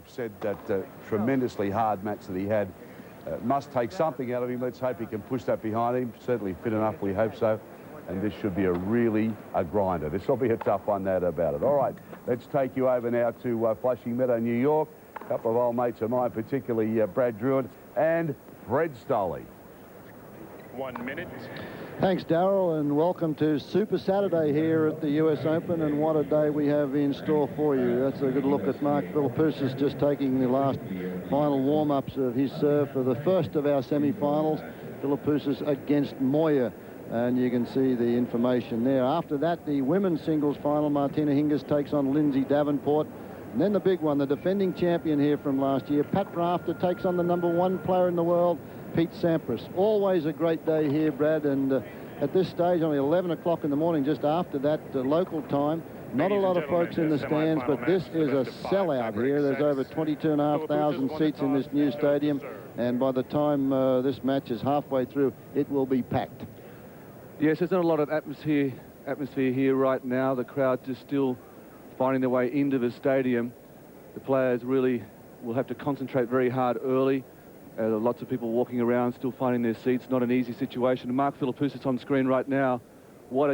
said that tremendously hard match that he had must take something out of him. Let's hope he can push that behind him. Certainly fit enough, we hope so. And this should be a grinder. This will be a tough one, no doubt about it. All right, let's take you over now to Flushing Meadow, New York. A couple of old mates of mine, particularly Brad Druitt and Fred Stoley. 1 minute. Thanks, Darryl, and welcome to Super Saturday here at the US Open, and what a day we have in store for you. That's a good look at M.Philippoussis just taking the last final warm-ups of his serve for the first of our semi-finals. Philippoussis against Moya, and you can see the information there. After that, the women's singles final, Martina Hingis takes on Lindsay Davenport. And then the big one, the defending champion here from last year, Pat Rafter, takes on the #1 player in the world, Pete Sampras. Always a great day here, Brad, and at this stage, only 11 o'clock in the morning, just after that local time. Not a lot of folks in the stands, but this is a sellout here. There's over 22,500 seats in this new stadium, and by the time this match is halfway through, it will be packed. Yes, there's not a lot of atmosphere here right now. The crowd just still finding their way into the stadium. The players really will have to concentrate very hard early. Lots of people walking around, still finding their seats. Not an easy situation. M.Philippoussis on screen right now.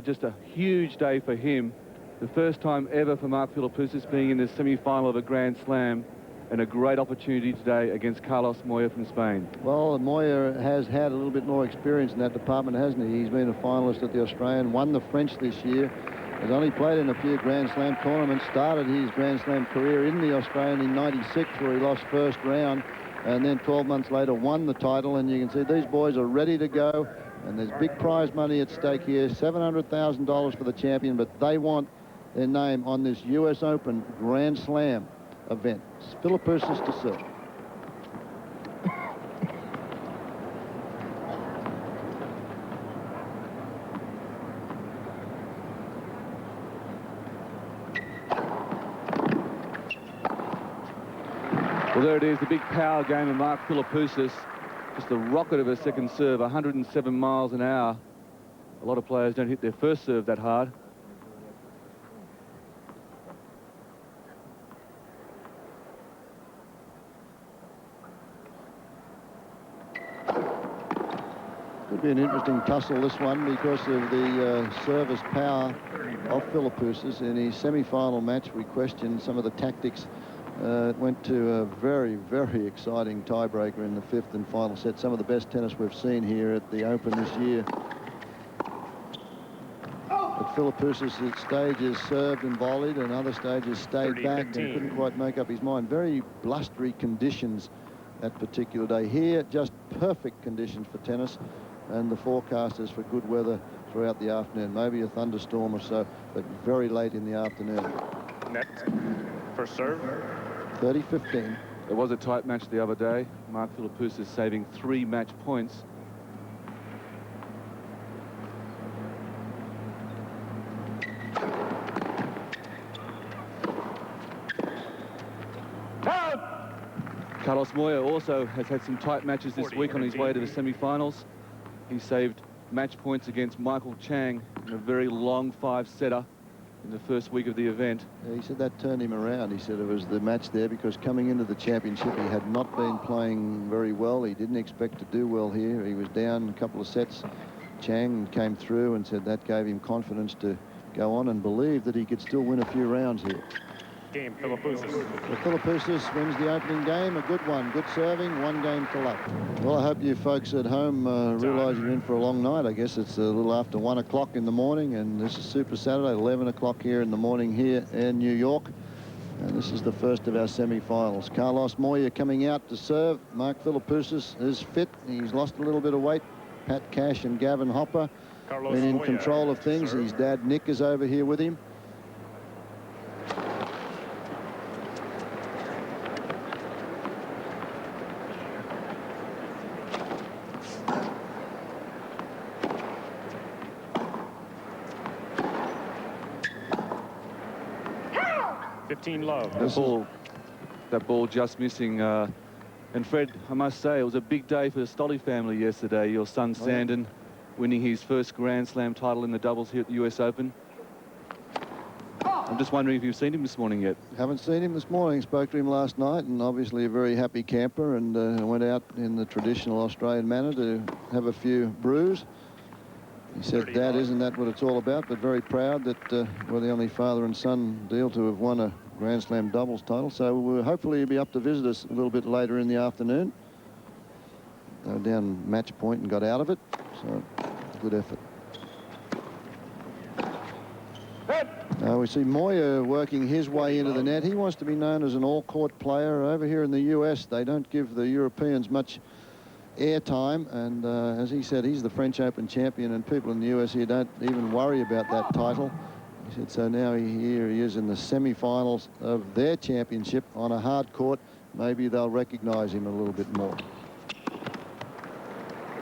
Just a huge day for him. The first time ever for M.Philippoussis being in the semi-final of a Grand Slam, and a great opportunity today against Carlos Moya from Spain. Well, Moya has had a little bit more experience in that department, hasn't he? He's been a finalist at the Australian, won the French this year, has only played in a few Grand Slam tournaments, started his Grand Slam career in the Australian in '96, where he lost first round, and then 12 months later won the title. And you can see these boys are ready to go, and there's big prize money at stake here, $700,000 for the champion, but they want their name on this US Open Grand Slam event. Philippoussis to serve. Well, there it is, the big power game of M.Philippoussis. Just a rocket of a second serve, 107 miles an hour. A lot of players don't hit their first serve that hard. Could be an interesting tussle, this one, because of the service power of Philippoussis. In his semi-final match, we questioned some of the tactics. It went to a very, very exciting tiebreaker in the 5th and final set. Some of the best tennis we've seen here at the Open this year. But Philippoussis at stages served and volleyed, and other stages stayed back and couldn't quite make up his mind. Very blustery conditions that particular day. Here, just perfect conditions for tennis, and the forecast is for good weather throughout the afternoon. Maybe a thunderstorm or so, but very late in the afternoon. Net for serve. 30-15. It was a tight match the other day. M.Philippoussis saving 3 match points. Carlos Moya also has had some tight matches this week on his way to the semi-finals. He saved match points against Michael Chang in a very long 5-setter in the first week of the event. Yeah, he said that turned him around. He said it was the match there because coming into the championship, he had not been playing very well. He didn't expect to do well here. He was down a couple of sets. Chang came through and said that gave him confidence to go on and believe that he could still win a few rounds here. Game, Philippoussis. So Philippoussis wins the opening game, a good one, good serving, 1 game to love. Well, I hope you folks at home realize you're in for a long night. I guess it's a little after 1 o'clock in the morning, and this is Super Saturday, 11 o'clock here in the morning here in New York. And this is the first of our semi-finals. Carlos Moya coming out to serve. M.Philippoussis is fit. He's lost a little bit of weight. Pat Cash and Gavin Hopper been in control of things. His dad, Nick, is over here with him. Love. That ball just missing. And Fred, I must say, it was a big day for the Stoley family yesterday. Your son Sandon winning his first Grand Slam title in the doubles here at the US Open. I'm just wondering if you've seen him this morning yet. Haven't seen him this morning. Spoke to him last night, and obviously a very happy camper, and went out in the traditional Australian manner to have a few brews. He said, "Dad, isn't that what it's all about?" But very proud that we're the only father and son deal to have won a Grand Slam doubles title. So hopefully he'll be up to visit us a little bit later in the afternoon. They were down match point and got out of it. So good effort. Now we see Moya working his way into the net. He wants to be known as an all-court player. Over here in the US, they don't give the Europeans much airtime, and as he said, he's the French Open champion, and people in the US here don't even worry about that title. He said, so now here he is in the semi-finals of their championship on a hard court. Maybe they'll recognize him a little bit more.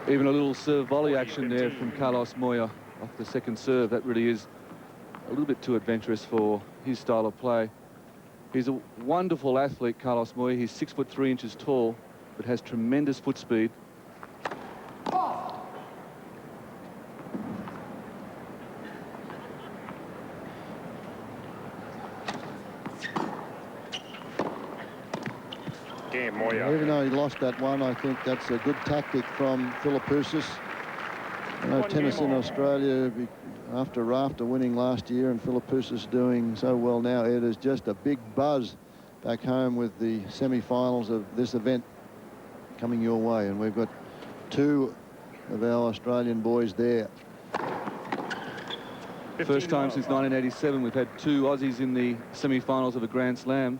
Even a little serve volley action there from Carlos Moya off the second serve. That really is a little bit too adventurous for his style of play. He's a wonderful athlete, Carlos Moya. He's 6'3" tall, but has tremendous foot speed. Game, Moya. Even though he lost that one, I think that's a good tactic from Philippoussis. You know, tennis in Australia, after Rafter winning last year and Philippoussis doing so well now, it is just a big buzz back home with the semi-finals of this event coming your way. And we've got two of our Australian boys there. First time since 1987 we've had two Aussies in the semi-finals of a Grand Slam.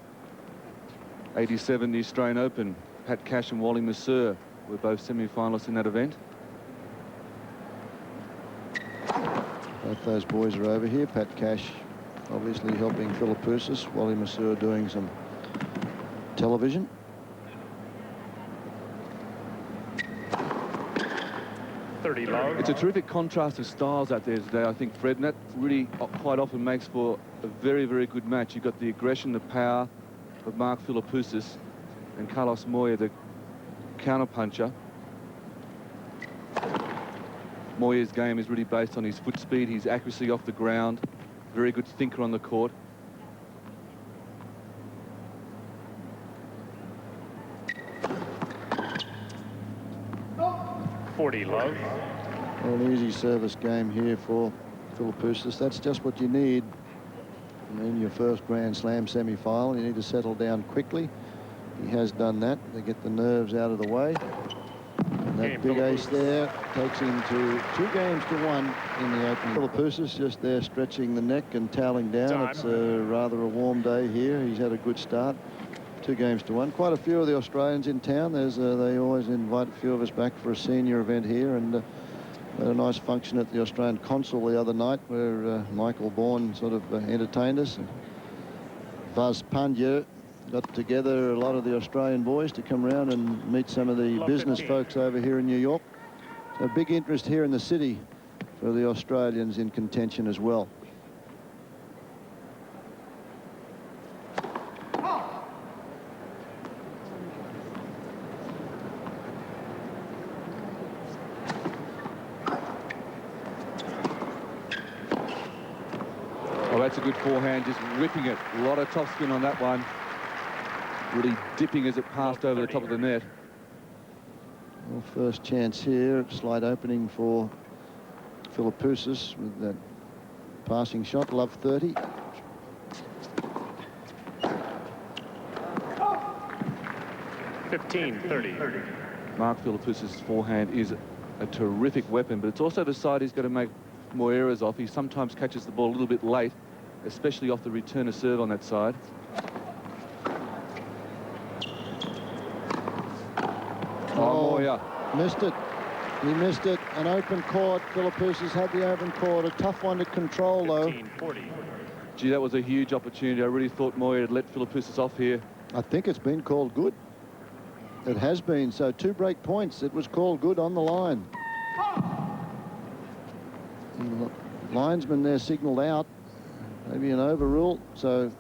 87, the Australian Open. Pat Cash and Wally Mercer were both semi-finalists in that event. Both those boys are over here. Pat Cash obviously helping Philippoussis. Wally Mercer doing some television. It's a terrific contrast of styles out there today, I think, Fred, and that really quite often makes for a very, very good match. You've got the aggression, the power of Mark Philippoussis, and Carlos Moya, the counter-puncher. Moya's game is really based on his foot speed, his accuracy off the ground, very good thinker on the court. An easy service game here for Philippoussis. That's just what you need in your first Grand Slam semi-final. You need to settle down quickly. He has done that to get the nerves out of the way. And that big ace there takes him to 2-1 in the opening. Philippoussis just there stretching the neck and toweling down. It's rather a warm day here. He's had a good start. 2-1. Quite a few of the Australians in town. They always invite a few of us back for a senior event here, and had a nice function at the Australian Consul the other night where Michael Bourne sort of entertained us. And Vaz Pandya got together a lot of the Australian boys to come around and meet some of the business folks over here in New York. So big interest here in the city for the Australians in contention as well. That's a good forehand, just whipping it. A lot of topspin on that one. Really dipping as it passed over the top of the net. Well, first chance here. Slight opening for Philippoussis with that passing shot. Love 30. Mark Philippoussis' forehand is a terrific weapon, but it's also the side he's got to make more errors off. He sometimes catches the ball a little bit late, especially off the return of serve on that side. Oh, Moya. Missed it. He missed it. An open court. Philippoussis had the open court. A tough one to control, though. Gee, that was a huge opportunity. I really thought Moya had let Philippoussis off here. I think it's been called good. It has been. So 2 break points. It was called good on the line. The linesman there signalled out. Maybe an overrule. So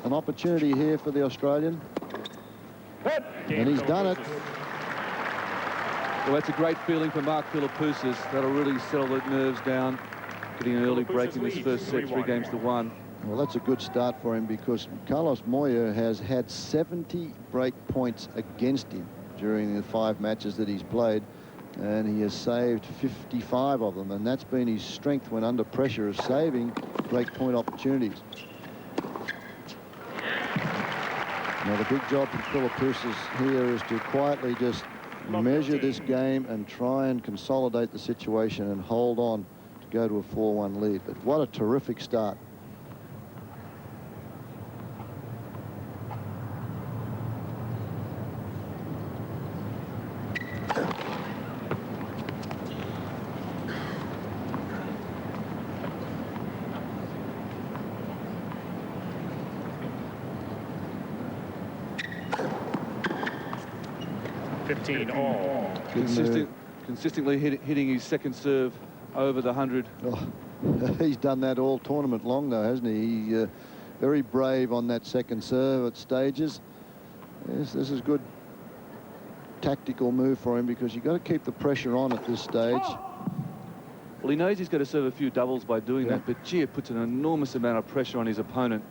an opportunity here for the Australian. And he's done it. Well, that's a great feeling for Mark Philippoussis. That'll really settle the nerves down. Getting an early break in this first set, 3-1. Well, that's a good start for him because Carlos Moya has had 70 break points against him during the 5 matches that he's played, and he has saved 55 of them, and that's been his strength when under pressure, is saving break point opportunities. Now, the big job for Philippoussis here is to quietly just measure this game and try and consolidate the situation and hold on to go to a 4-1 lead. But what a terrific start. All. Consistently hitting his second serve over the 100. Oh, he's done that all tournament long, though, hasn't he? Very brave on that second serve at stages. Yes, this is good tactical move for him because you've got to keep the pressure on at this stage. Well, he knows he's got to serve a few doubles by doing that, but gee, it puts an enormous amount of pressure on his opponent.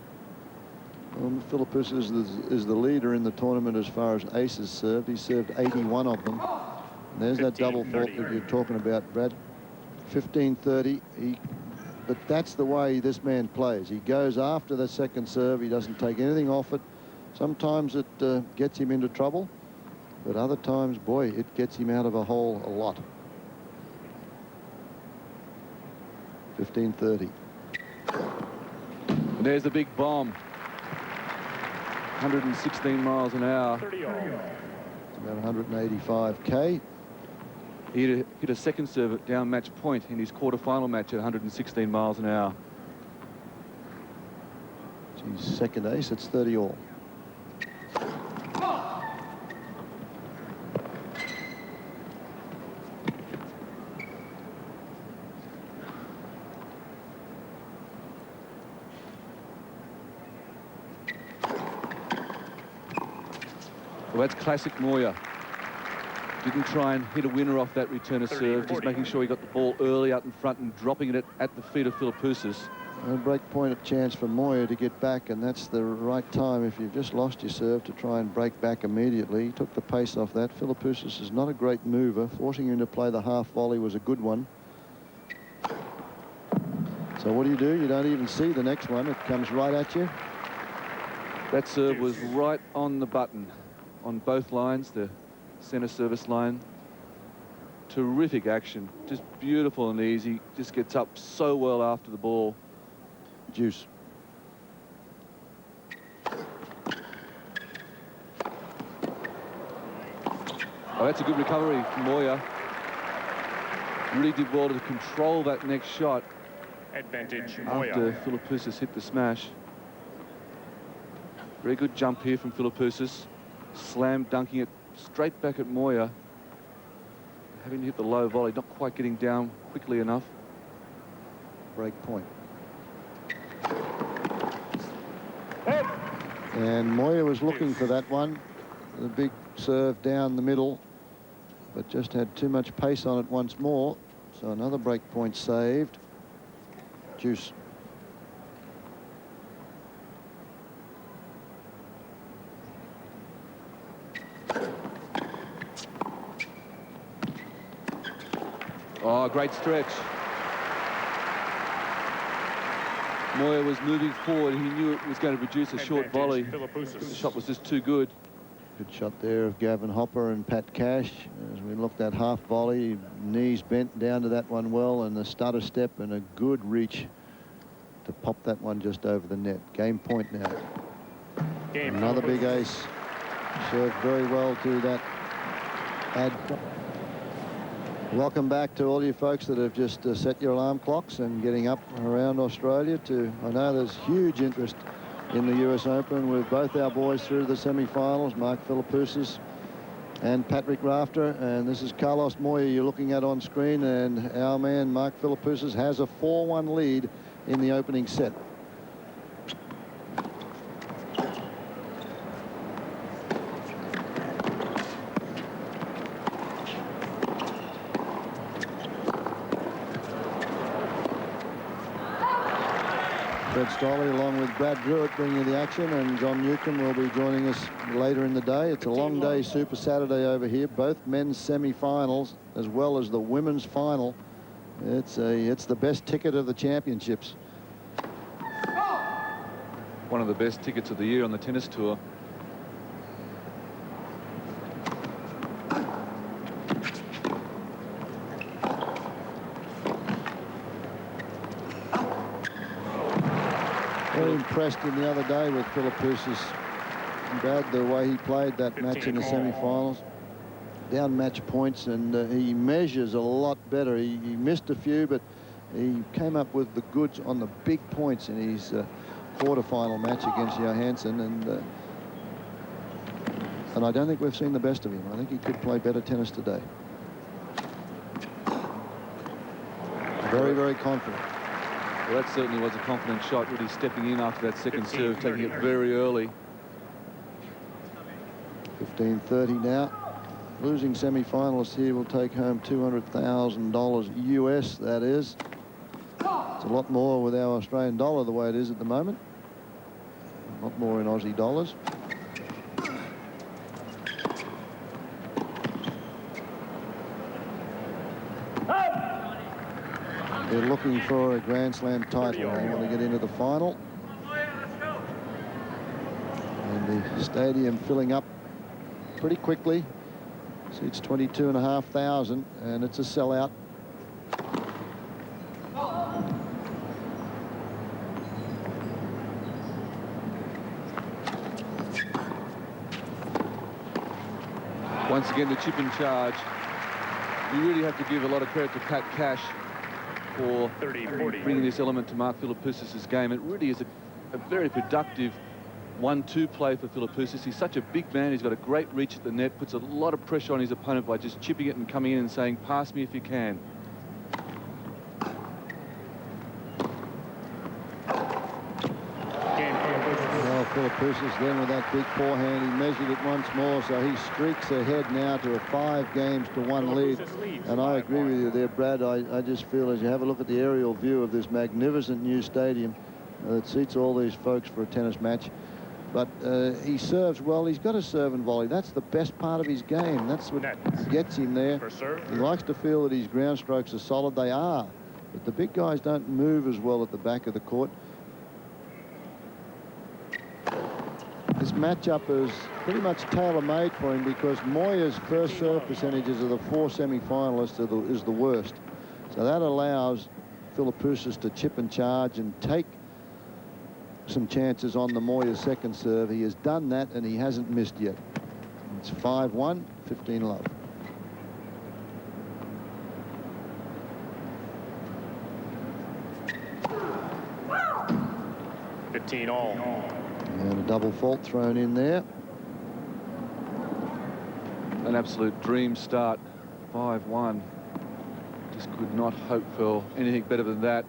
Well, Philippoussis is the leader in the tournament as far as aces served. He served 81 of them. And there's that double fault that you're talking about, Brad. 15-30. But that's the way this man plays. He goes after the second serve. He doesn't take anything off it. Sometimes it gets him into trouble, but other times, boy, it gets him out of a hole a lot. 15-30. And there's the big bomb. 116 miles an hour. 30 all. It's about 185k. He hit a second serve at down match point in his quarter-final match at 116 miles an hour. It's his second ace. It's 30 all. Well, that's classic Moya. Didn't try and hit a winner off that return of serve, just making sure he got the ball early out in front and dropping it at the feet of Philippoussis. A break point of chance for Moya to get back, and that's the right time if you've just lost your serve to try and break back immediately. He took the pace off that. Philippoussis is not a great mover. Forcing him to play the half volley was a good one. So what do? You don't even see the next one. It comes right at you. That serve was right on the button on both lines, the center service line. Terrific action, just beautiful and easy. Just gets up so well after the ball. Juice. Oh, that's a good recovery from Moya. Really did well to control that next shot Advantage, after Moya. Philippoussis hit the smash. Very good jump here from Philippoussis. Slam dunking it straight back at Moya. Having to hit the low volley, not quite getting down quickly enough. Break point. And Moya was looking for that one. The big serve down the middle, but just had too much pace on it once more. So another break point saved. Juice. Oh, great stretch. Moya was moving forward. He knew it was going to produce a short volley. The shot was just too good. Good shot there of Gavin Hopper and Pat Cash. As we looked at half volley, knees bent down to that one well, and the stutter step and a good reach to pop that one just over the net. Game point now. Another big ace. Served very well to that ad. Welcome back to all you folks that have just set your alarm clocks and getting up around Australia to, I know there's huge interest in the US Open with both our boys through the semi-finals, Mark Philippoussis and Patrick Rafter, and this is Carlos Moya you're looking at on screen, and our man Mark Philippoussis has a 4-1 lead in the opening set. Fred Stolley along with Brad Druitt bringing you the action, and John Newcomb will be joining us later in the day. It's a long day, Super Saturday over here. Both men's semi-finals as well as the women's final. It's the best ticket of the championships. One of the best tickets of the year on the tennis tour. Very impressed in the other day with Philippoussis. Brad, the way he played that match in the semi-finals. Down match points, and he measures a lot better. He missed a few, but he came up with the goods on the big points in his quarter-final match against Johansson, and I don't think we've seen the best of him. I think he could play better tennis today. Very, very confident. Well, that certainly was a confident shot, really stepping in after that second serve, taking it very early. 15-30 now. Losing semi-finalist here will take home $200,000 US, that is. It's a lot more with our Australian dollar the way it is at the moment. A lot more in Aussie dollars. They're looking for a Grand Slam title. They want to get into the final. And the stadium filling up pretty quickly. Seats 22,500, and it's a sellout. Once again, the chip in charge. You really have to give a lot of credit to Pat Cash for bringing this element to Mark Philippoussis' game. It really is a very productive 1-2 play for Philippoussis. He's such a big man. He's got a great reach at the net, puts a lot of pressure on his opponent by just chipping it and coming in and saying, pass me if you can. Well, Philippoussis then with that big forehand, he measured it once more, so he streaks ahead now to a 5-1 lead. And I agree with you there, Brad. I just feel as you have a look at the aerial view of this magnificent new stadium that seats all these folks for a tennis match. But he serves well. He's got a serve and volley. That's the best part of his game. That's what gets him there. He likes to feel that his ground strokes are solid. They are. But the big guys don't move as well at the back of the court. This matchup is pretty much tailor-made for him because Moya's first serve percentages of the 4 semi-finalists is the worst. So that allows Philippoussis to chip and charge and take some chances on the Moya second serve. He has done that, and he hasn't missed yet. It's 5-1, 15-love. And a double fault thrown in there. An absolute dream start, 5-1. Just could not hope for anything better than that.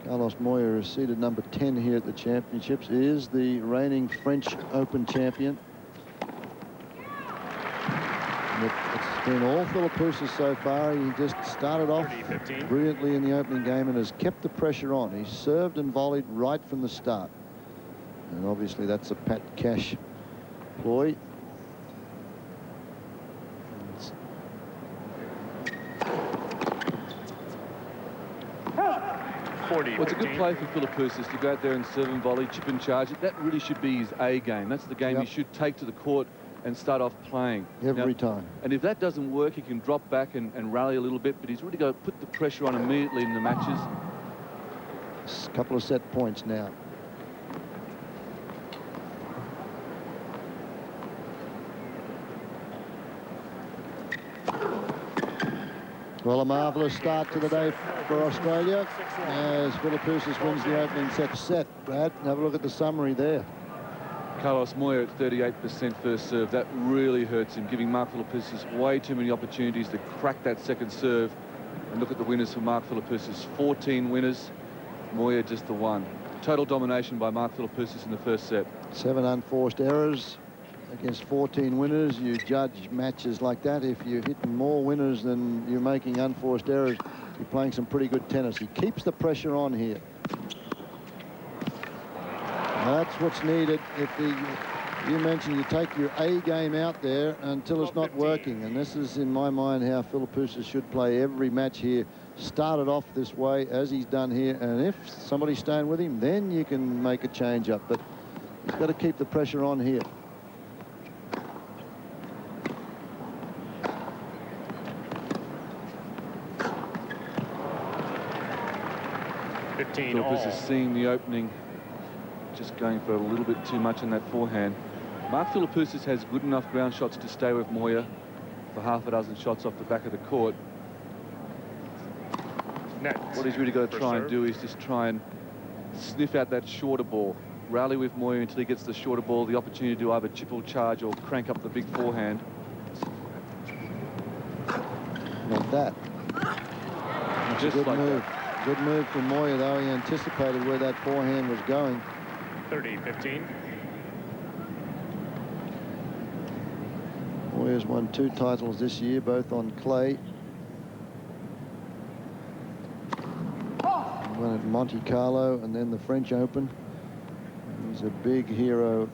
Carlos Moya is seeded number 10 here at the championships. He is the reigning French Open champion. And it's been all Philippoussis so far. He just started off brilliantly in the opening game and has kept the pressure on. He's served and volleyed right from the start. And obviously that's a Pat Cash ploy. Well, it's a good play for Philippoussis to go out there and serve and volley, chip and charge. That really should be his A game. That's the game he should take to the court and start off playing. Every time. And if that doesn't work, he can drop back and rally a little bit, but he's really got to put the pressure on immediately in the matches. A couple of set points now. Well, a marvellous start to the day for Australia as Philippoussis wins the opening set. Brad, have a look at the summary there. Carlos Moya at 38% first serve. That really hurts him, giving Mark Philippoussis way too many opportunities to crack that second serve. And look at the winners for Mark Philippoussis. 14 winners, Moya just the one. Total domination by Mark Philippoussis in the first set. 7 unforced errors against 14 winners. You judge matches like that. If you're hitting more winners than you're making unforced errors, you're playing some pretty good tennis. He keeps the pressure on here. That's what's needed. You mentioned you take your A game out there until it's not working, and this is, in my mind, how Philippoussis should play every match here. Started off this way, as he's done here, and if somebody's staying with him, then you can make a change up, but he's got to keep the pressure on here. Philippoussis seeing the opening, just going for a little bit too much in that forehand. Mark Philippoussis has good enough ground shots to stay with Moya for half a dozen shots off the back of the court. What he's really got to try and do is just try and sniff out that shorter ball. Rally with Moya until he gets the shorter ball, the opportunity to either chip or charge or crank up the big forehand. Like that. Just good like move. that. Good move from Moya, though. He anticipated where that forehand was going. 30-15. Moya's won 2 titles this year, both on clay. He won at Monte Carlo and then the French Open. He's a big hero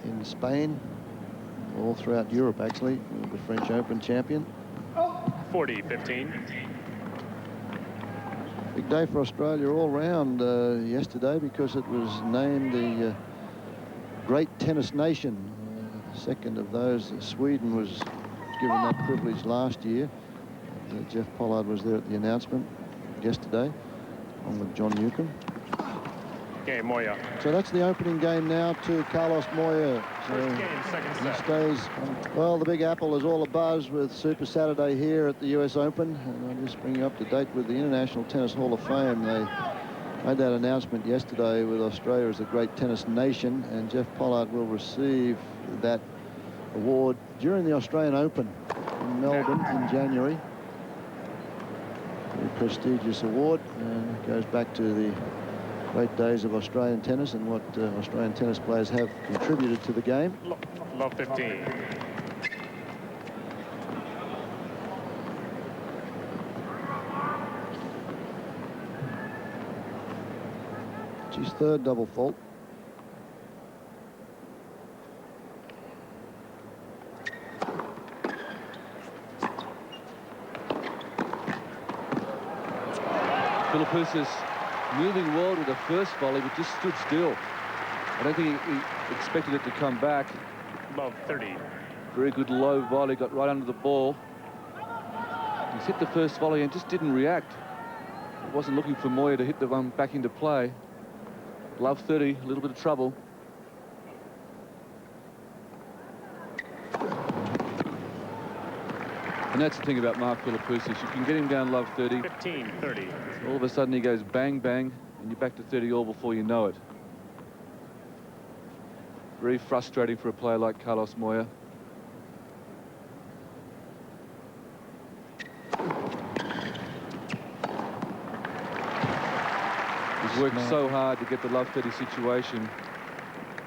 in Spain, all throughout Europe, actually. The French Open champion. 40-15. Big day for Australia all round yesterday, because it was named the Great Tennis Nation. Second of those, Sweden was given that privilege last year. Jeff Pollard was there at the announcement yesterday, along with John Newcomb. Game, Moya. So that's the opening game now to Carlos Moya. First game, second He set. stays. Well, the Big Apple is all abuzz with Super Saturday here at the US Open. And I'll just bring you up to date with the International Tennis Hall of Fame. They made that announcement yesterday with Australia as a great tennis nation, and Jeff Pollard will receive that award during the Australian Open in Melbourne in January. Very prestigious award, and it goes back to the great days of Australian tennis and what Australian tennis players have contributed to the game. Love 15. It's his third double fault. Philippoussis moving well with the first volley, but just stood still. I don't think he expected it to come back. Love 30. Very good low volley, got right under the ball. He's hit the first volley and just didn't react. He wasn't looking for Moya to hit the one back into play. Love 30, a little bit of trouble. And that's the thing about Mark Philippoussis. You can get him down love 30. 15-30. All of a sudden he goes bang, bang, and you're back to 30 all before you know it. Very frustrating for a player like Carlos Moya. He's worked so hard to get the love 30 situation.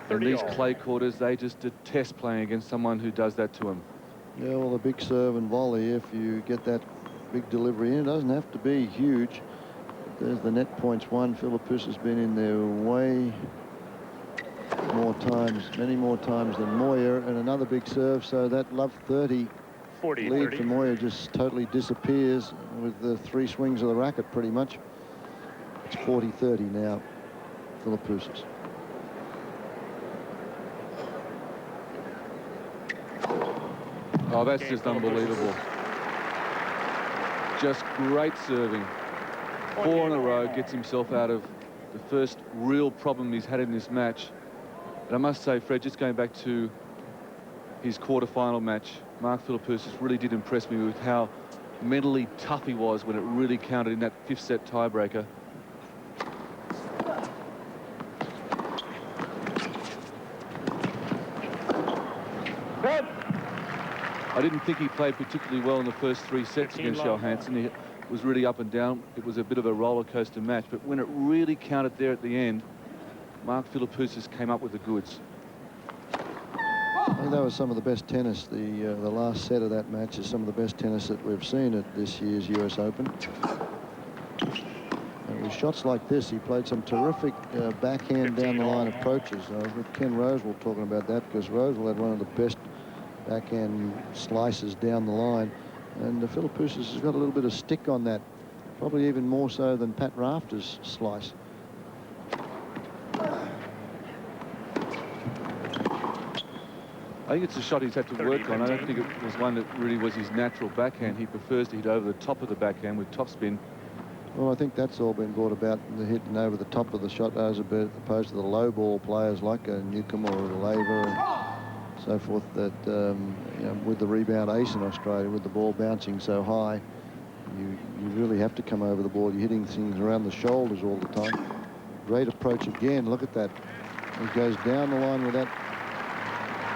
And these clay quarters, they just detest playing against someone who does that to him. Yeah, well, the big serve and volley, if you get that big delivery in, it doesn't have to be huge. There's the net points won. Philippoussis has been in there way more times, many more times than Moya, and another big serve. So that love 30 lead for Moya just totally disappears with the 3 swings of the racket, pretty much. It's 40-30 now, Philippoussis. Oh, that's just unbelievable. Just great serving. 4 in a row, gets himself out of the first real problem he's had in this match. And I must say, Fred, just going back to his quarter-final match, Mark Philippoussis really did impress me with how mentally tough he was when it really counted in that 5th set tiebreaker. I didn't think he played particularly well in the first 3 sets against Johansson. He was really up and down. It was a bit of a roller coaster match, but when it really counted there at the end, Mark Philippoussis came up with the goods. I think that was some of the best tennis. The last set of that match is some of the best tennis that we've seen at this year's US Open. It was shots like this, he played some terrific backhand down the line approaches. I was with Ken Rosewell talking about that, because Rosewell had one of the best backhand slices down the line. And Philippoussis has got a little bit of stick on that, probably even more so than Pat Rafter's slice. I think it's a shot he's had to work on. I don't think it was one that really was his natural backhand. He prefers to hit over the top of the backhand with topspin. Well, I think that's all been brought about, the hitting over the top of the shot as opposed to the low ball players like a Newcomb or a Laver and so forth, that you know, with the rebound ace in Australia, with the ball bouncing so high, you really have to come over the ball. You're hitting things around the shoulders all the time. Great approach again. Look at that. He goes down the line with that.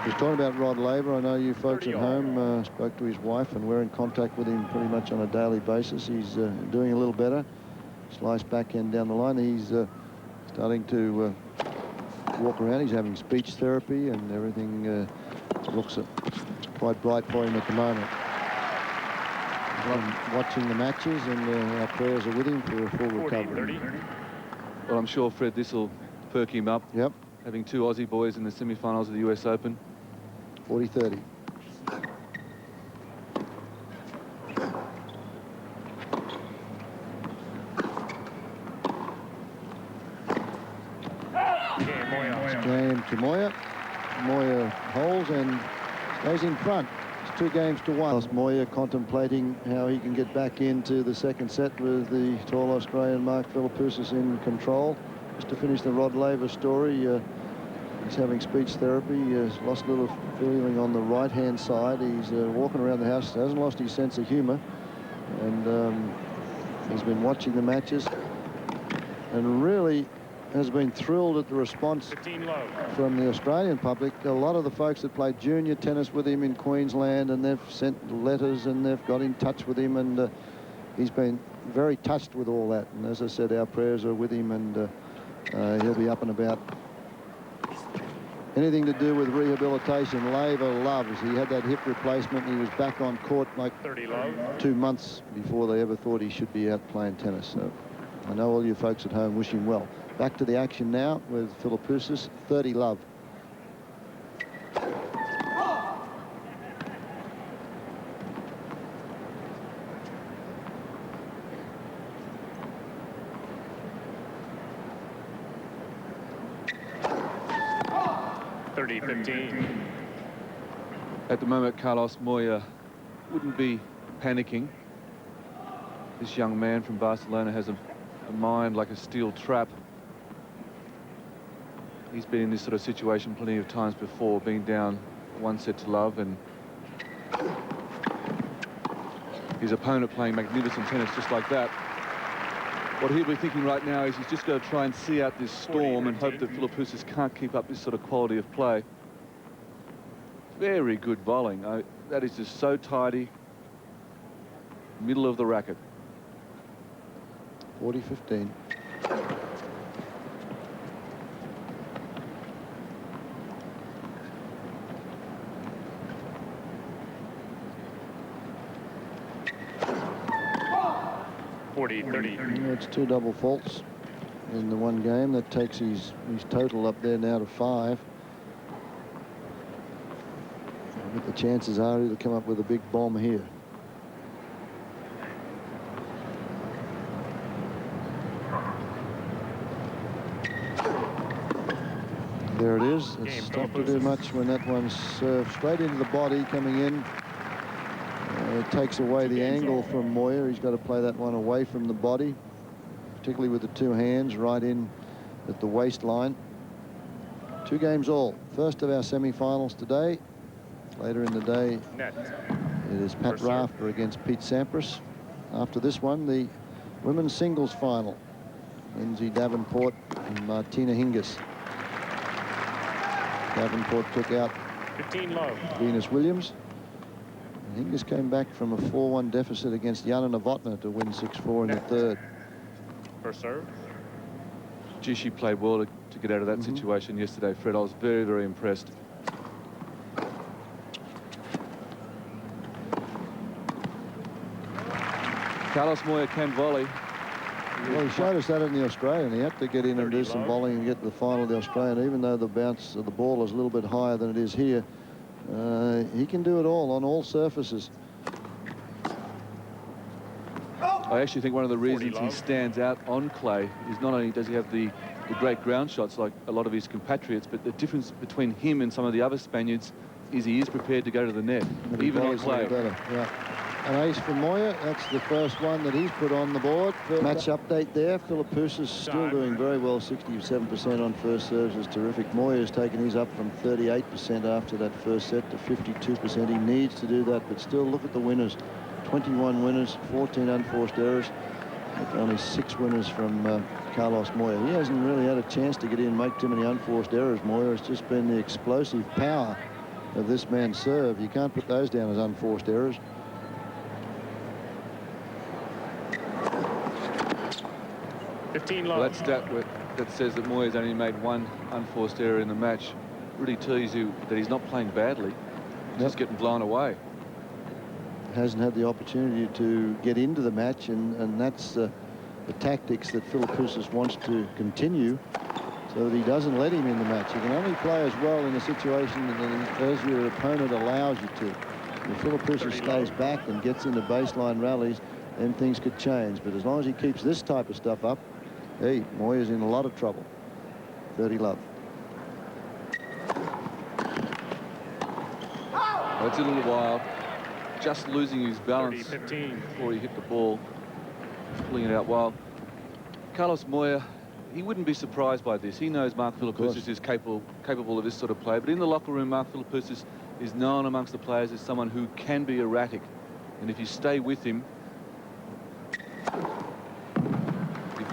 He's talking about Rod Laver. I know you folks at home spoke to his wife, and we're in contact with him pretty much on a daily basis. He's doing a little better. Slice backhand down the line. He's starting to walk around. He's having speech therapy, and everything looks quite bright for him at the moment. He's watching the matches, and our prayers are with him for a full recovery. Well, I'm sure, Fred, this will perk him up. Yep. Having two Aussie boys in the semi-finals of the US Open. 40-30. Game to Moya. Moya holds and stays in front. It's 2-1. Moya contemplating how he can get back into the second set with the tall Australian M.Philippoussis in control. Just to finish the Rod Laver story, he's having speech therapy. He has lost a little feeling on the right-hand side. He's walking around the house, hasn't lost his sense of humor, and he's been watching the matches and really has been thrilled at the response from the Australian public. A lot of the folks that played junior tennis with him in Queensland, and they've sent letters and they've got in touch with him, and he's been very touched with all that. And as I said, our prayers are with him, and he'll be up and about. Anything to do with rehabilitation, Laver loves. He had that hip replacement. He was back on court like 2 months before they ever thought he should be out playing tennis. So I know all you folks at home wish him well. Back to the action now with Philippoussis, 30 love. At the moment, Carlos Moya wouldn't be panicking. This young man from Barcelona has a mind like a steel trap. He's been in this sort of situation plenty of times before, being down 1-0, and his opponent playing magnificent tennis just like that. What he'll be thinking right now is he's just going to try and see out this storm and hope that Philippoussis can't keep up this sort of quality of play. Very good bowling. That is just so tidy. Middle of the racket. 40-15. It's 2 double faults in the one game. That takes his total up there now to 5. But the chances are he'll come up with a big bomb here. There it is. It's tough to do much when that one's served straight into the body coming in. It takes away the angle from Moya. He's got to play that one away from the body, particularly with the 2 hands right in at the waistline. 2 games all. First of our semi-finals today. Later in the day, it is Pat Rafter against Pete Sampras. After this one, the women's singles final. Lindsay Davenport and Martina Hingis. Davenport took out Venus Williams. And Hingis came back from a 4-1 deficit against Jana Novotná to win 6-4 in the third. First serve. Gee, she played well to get out of that situation yesterday, Fred. I was very, very impressed. Carlos Moya can volley. Well, he showed us that in the Australian. He had to get in and do some low. bowling and get to the final of the Australian. Even though the bounce of the ball is a little bit higher than it is here, he can do it all on all surfaces. I actually think one of the 40 reasons he love. stands out on clay is not only does he have the great ground shots like a lot of his compatriots, but the difference between him and some of the other Spaniards is he is prepared to go to the net, But he even on bowls a little clay. better. Yeah. An ace for Moya. That's the first one that he's put on the board. Match update there. Philippoussis still doing very well. 67% on first serves is terrific. Moya's taken his up from 38% after that first set to 52%. He needs to do that, but still look at the winners. 21 winners, 14 unforced errors. Only 6 winners from Carlos Moya. He hasn't really had a chance to get in and make too many unforced errors, Moya. It's just been the explosive power of this man's serve. You can't put those down as unforced errors. Well, that stat that says that Moya's only made 1 unforced error in the match really tells you that he's not playing badly. He's just getting blown away. Hasn't had the opportunity to get into the match, and that's the tactics that Philippoussis wants to continue so that he doesn't let him in the match. You can only play as well in a situation as your opponent allows you to. If Philippoussis stays back and gets into baseline rallies, then things could change. But as long as he keeps this type of stuff up, hey, Moya's in a lot of trouble. 30 love. Well, it's a little while. Just losing his balance 30-15. before he hit the ball, pulling it out wild. Carlos Moya, he wouldn't be surprised by this. He knows Mark Philippoussis is capable of this sort of play. But in the locker room, Mark Philippoussis is known amongst the players as someone who can be erratic. And if you stay with him, he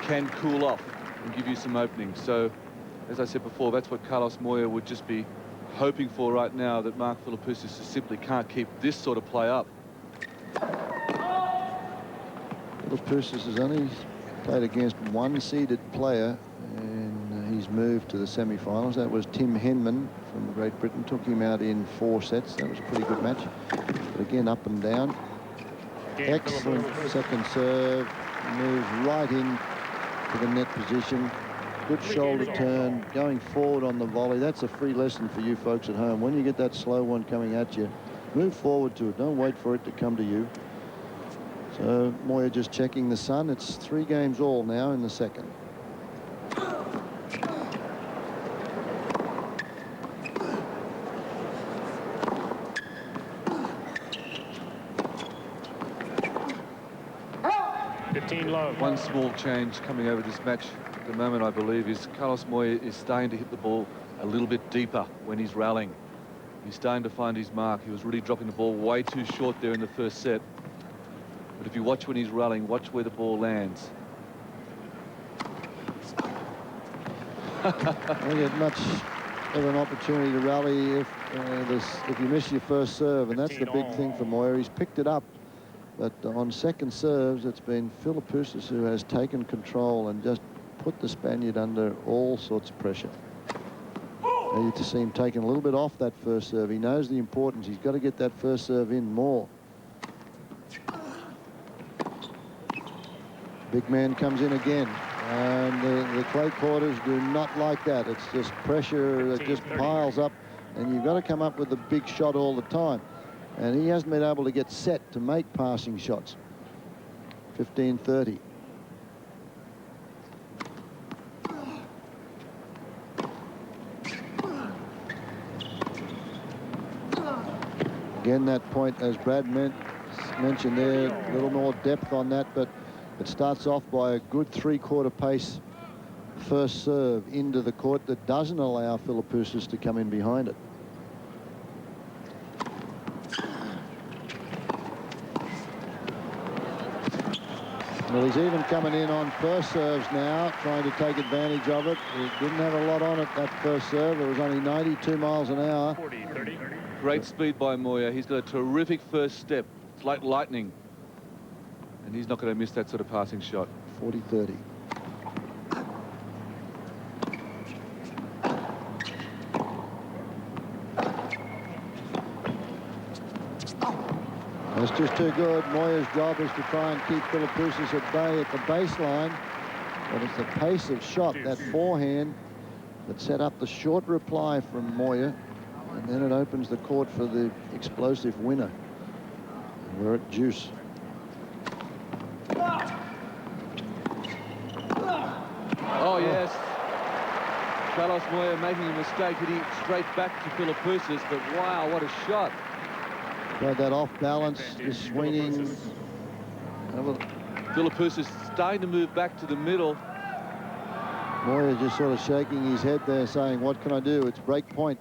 can cool off and give you some openings. So, as I said before, that's what Carlos Moya would just be hoping for right now, that Mark Philippoussis simply can't keep this sort of play up. Philippoussis has only played against 1-seeded player, and he's moved to the semi-finals. That was Tim Henman from Great Britain. Took him out in 4 sets. That was a pretty good match. But again, up and down. Excellent second serve. Moves right in to the net position. Good shoulder turn, going forward on the volley. That's a free lesson for you folks at home. When you get that slow one coming at you, move forward to it. Don't wait for it to come to you. So Moya just checking the sun. It's 3 games all now in the second. One small change coming over this match at the moment, I believe, is Carlos Moya is starting to hit the ball a little bit deeper when he's rallying. He's starting to find his mark. He was really dropping the ball way too short there in the first set. But if you watch when he's rallying, watch where the ball lands. Don't get much of an opportunity to rally if you miss your first serve, and that's the big thing for Moya. He's picked it up, but on second serves, it's been Philippoussis who has taken control and just put the Spaniard under all sorts of pressure. You to see him taking a little bit off that first serve. He knows the importance. He's got to get that first serve in more. Big man comes in again, and the clay quarters do not like that. It's just pressure that just piles up, and you've got to come up with a big shot all the time. And he hasn't been able to get set to make passing shots. 15-30. Again, that point, as Brad mentioned there, a little more depth on that, but it starts off by a good 3/4 pace first serve into the court that doesn't allow Philippoussis to come in behind it. Well, he's even coming in on first serves now, trying to take advantage of it. He didn't have a lot on it, that first serve. It was only 92 miles an hour. 40-30. Great speed by Moya. He's got a terrific first step. It's like lightning. And he's not going to miss that sort of passing shot. 40-30. It's just too good. Moya's job is to try and keep Philippoussis at bay at the baseline. But it's the pace of shot, that forehand, that set up the short reply from Moya. And then it opens the court for the explosive winner. We're at deuce. Oh, yes. Carlos Moya making a mistake, hitting it straight back to Philippoussis, but wow, what a shot. Tried that off balance, just swinging. Philippoussis starting to move back to the middle. Moya just sort of shaking his head there, saying, what can I do? It's break point.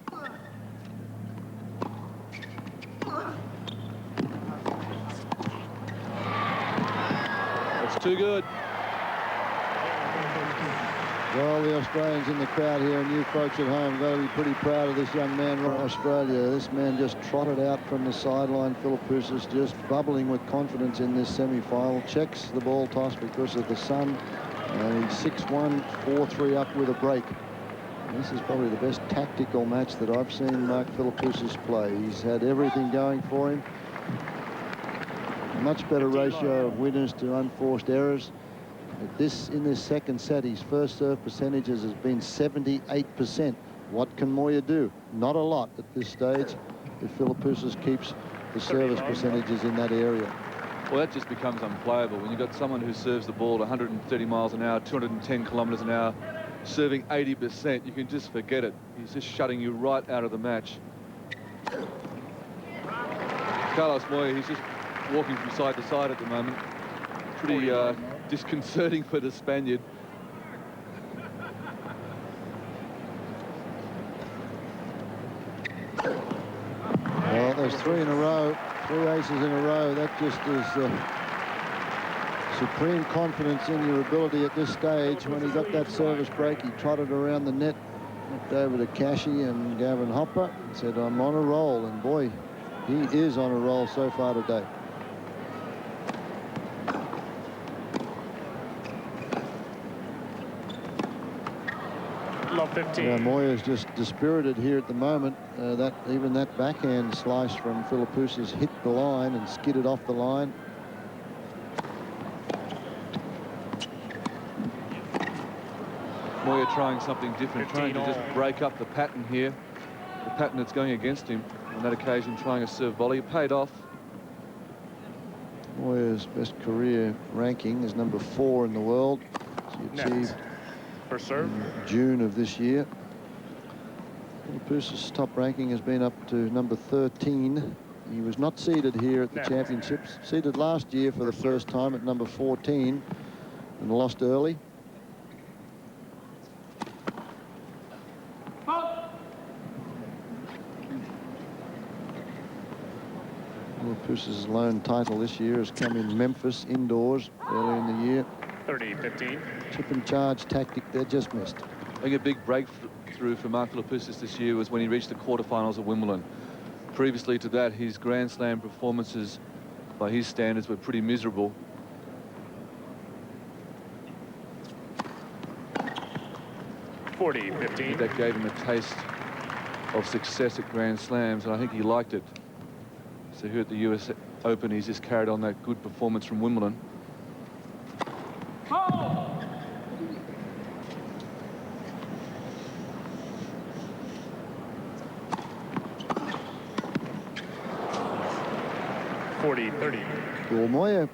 It's too good. Well, the Australians in the crowd here and you folks at home got to be pretty proud of this young man from Australia. This man just trotted out from the sideline. Philippoussis just bubbling with confidence in this semi-final. Checks the ball toss because of the sun. He's 6-1, 4-3 up with a break. This is probably the best tactical match that I've seen Mark Philippoussis play. He's had everything going for him. A much better ratio of winners to unforced errors. In this second set, his first serve percentages has been 78%. What can Moya do? Not a lot at this stage if Philippoussis keeps the service percentages in that area. Well, that just becomes unplayable when you've got someone who serves the ball at 130 miles an hour, 210 kilometers an hour, serving 80%. You can just forget it. He's just shutting you right out of the match. Carlos Moya, he's just walking from side to side at the moment. Pretty disconcerting for the Spaniard. Well, there's 3 in a row, 3 aces in a row. That just is supreme confidence in your ability at this stage. When he got that service break, he trotted around the net, looked over to Cashy and Gavin Hopper and said, I'm on a roll. And boy, he is on a roll so far today. Love 15. Yeah, Moya's just dispirited here at the moment. Even that backhand slice from Philippoussis hit the line and skidded off the line. Moya trying something different, trying to just break up the pattern here. The pattern that's going against him on that occasion, trying a serve volley. It paid off. Moya's best career ranking is number 4 in the world. She achieved for serve June of this year. Philippoussis' top ranking has been up to number 13. He was not seeded here at the championships. Seeded last year for the first time at number 14 and lost early. Philippoussis' lone title this year has come in Memphis indoors early in the year. 30-15. Chip and charge tactic there just missed. I think a big breakthrough for Mark Philippoussis this year was when he reached the quarterfinals of Wimbledon. Previously to that, his Grand Slam performances by his standards were pretty miserable. That gave him a taste of success at Grand Slams, and I think he liked it. So here at the US Open, he's just carried on that good performance from Wimbledon. Oh! 40-30. Well, Moya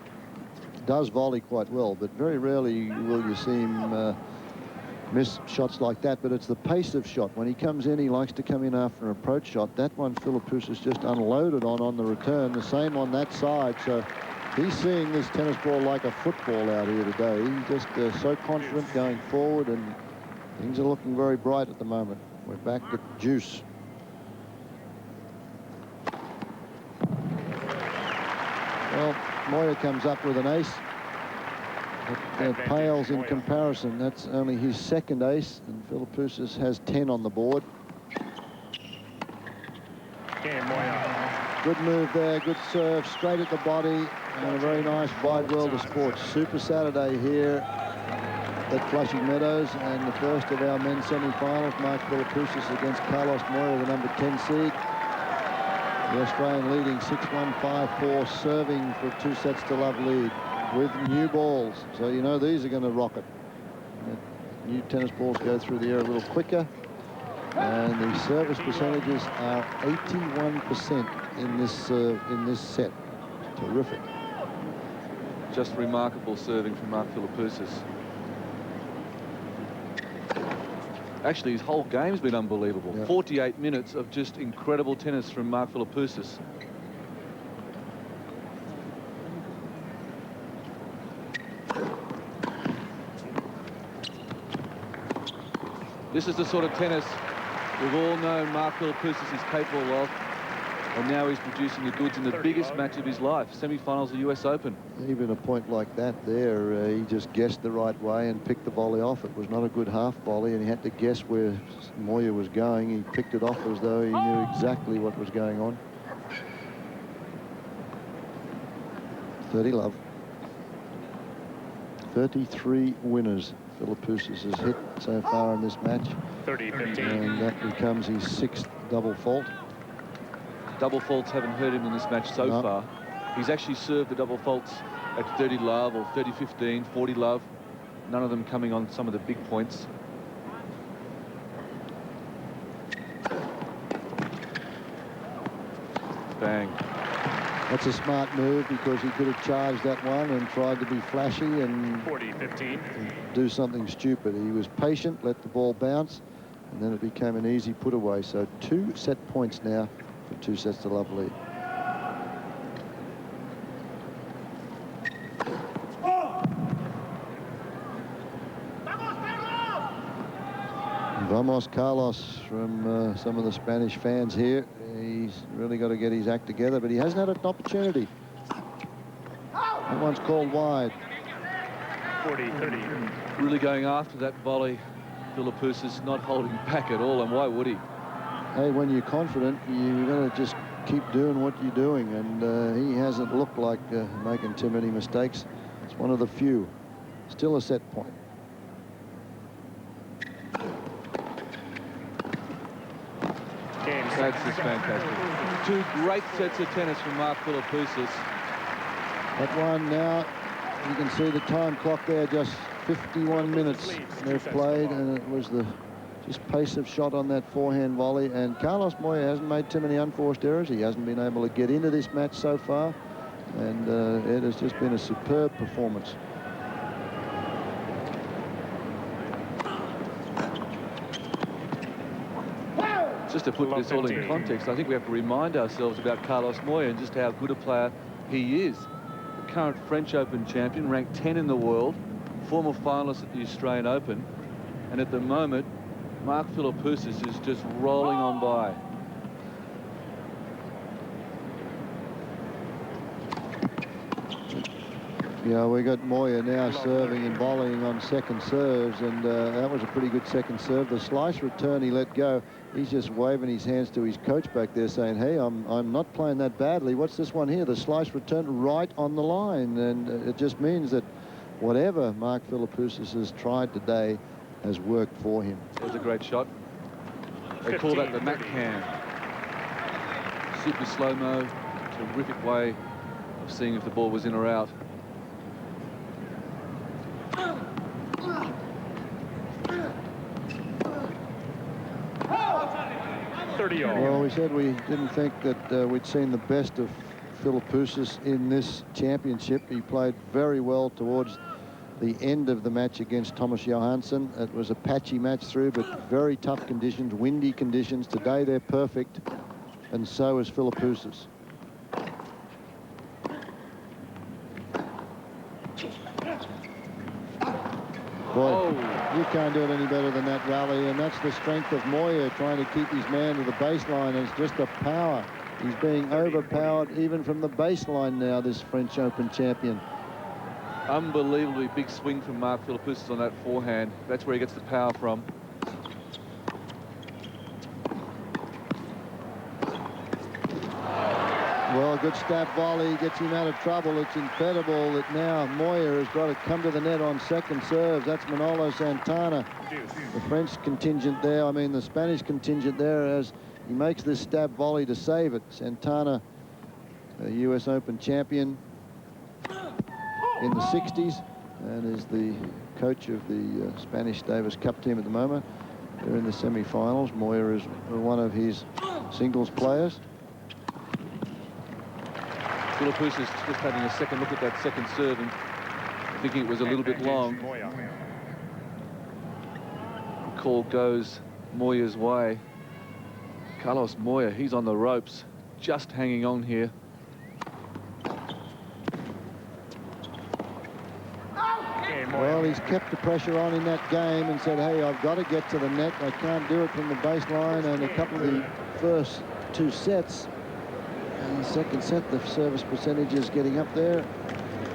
does volley quite well, but very rarely will you see him miss shots like that. But it's the pace of shot. When he comes in, he likes to come in after an approach shot. That one Philippoussis just unloaded on the return. The same on that side. So he's seeing this tennis ball like a football out here today. He's just so confident going forward, and things are looking very bright at the moment. We're back at juice. Well, Moya comes up with an ace. It pales in comparison. That's only his second ace, and Philippoussis has 10 on the board. Good move there, good serve, straight at the body, and a very nice wide world of sports. Super Saturday here at Flushing Meadows, and the first of our men's semi-finals, Mark Philippoussis against Carlos Moya, the number 10 seed. The Australian leading 6-1, 5-4, serving for 2 sets to love lead with new balls. So you know these are going to rocket. New tennis balls go through the air a little quicker. And the service percentages are 81% in this set. Terrific. Just remarkable serving from M.Philippoussis. Actually, his whole game's been unbelievable. Yeah. 48 minutes of just incredible tennis from M.Philippoussis. This is the sort of tennis we've all known M.Philippoussis is capable of, and now he's producing the goods in the biggest match of his life, semi-finals of the US Open. Even a point like that there, he just guessed the right way and picked the volley off. It was not a good half volley, and he had to guess where Moya was going. He picked it off as though he knew exactly what was going on. 30 love. 33 winners Philippoussis has hit so far in this match. 30-15. And that becomes his 6th double fault. Double faults haven't hurt him in this match so No. far. He's actually served the double faults at 30 love or 30-15, 40 love. None of them coming on some of the big points. Bang. That's a smart move because he could have charged that one and tried to be flashy and 40-15. do something stupid. He was patient, let the ball bounce, and then it became an easy put away. So 2 set points now for 2 sets to love lead. Vamos Carlos from some of the Spanish fans here. He's really got to get his act together, but he hasn't had an opportunity. That one's called wide. 40-30. Really going after that volley. Philippoussis not holding back at all, and why would he? Hey, when you're confident, you've got to just keep doing what you're doing, and he hasn't looked like making too many mistakes. It's one of the few. Still a set point. That's just fantastic. 2 great sets of tennis from M.Philippoussis. That one now, you can see the time clock there, just 51 minutes they've played, and it was the just pace of shot on that forehand volley. And Carlos Moya hasn't made too many unforced errors. He hasn't been able to get into this match so far, and it has just been a superb performance. Just to put this all in context, I think we have to remind ourselves about Carlos Moya and just how good a player he is. The current French Open champion, ranked 10 in the world, former finalist at the Australian Open, and at the moment, M.Philippoussis is just rolling on by. Yeah, we got Moya now serving and volleying on second serves, and that was a pretty good second serve. The slice return he let go. He's just waving his hands to his coach back there saying, hey, I'm not playing that badly. What's this one here? The slice return right on the line, and it just means that whatever M.Philippoussis has tried today has worked for him. It was a great shot. They call that the Mac Cam. Super slow-mo, terrific way of seeing if the ball was in or out. Well, we said we didn't think that we'd seen the best of Philippoussis in this championship. He played very well towards the end of the match against Thomas Johansson. It was a patchy match through, but very tough conditions, windy conditions. Today they're perfect, and so is Philippoussis. Boy, you can't do it any better than that rally, and that's the strength of Moya trying to keep his man to the baseline. It's just a power. He's being overpowered even from the baseline now, this French Open champion. Unbelievably big swing from M.Philippoussis on that forehand. That's where he gets the power from. Well, a good stab volley gets him out of trouble. It's incredible that now Moya has got to come to the net on second serves. That's Manolo Santana. The French contingent there, I mean the Spanish contingent there, has He makes this stab volley to save it. Santana, a US Open champion in the 60s, and is the coach of the Spanish Davis Cup team at the moment. They're in the semi-finals. Moya is one of his singles players. Philippoussis just having a second look at that second serve and thinking it was a little bit long. The call goes Moya's way. Carlos Moya, he's on the ropes, just hanging on here. Well, he's kept the pressure on in that game and said, hey, I've got to get to the net. I can't do it from the baseline. And a couple of the first two sets, and the second set, the service percentage is getting up there.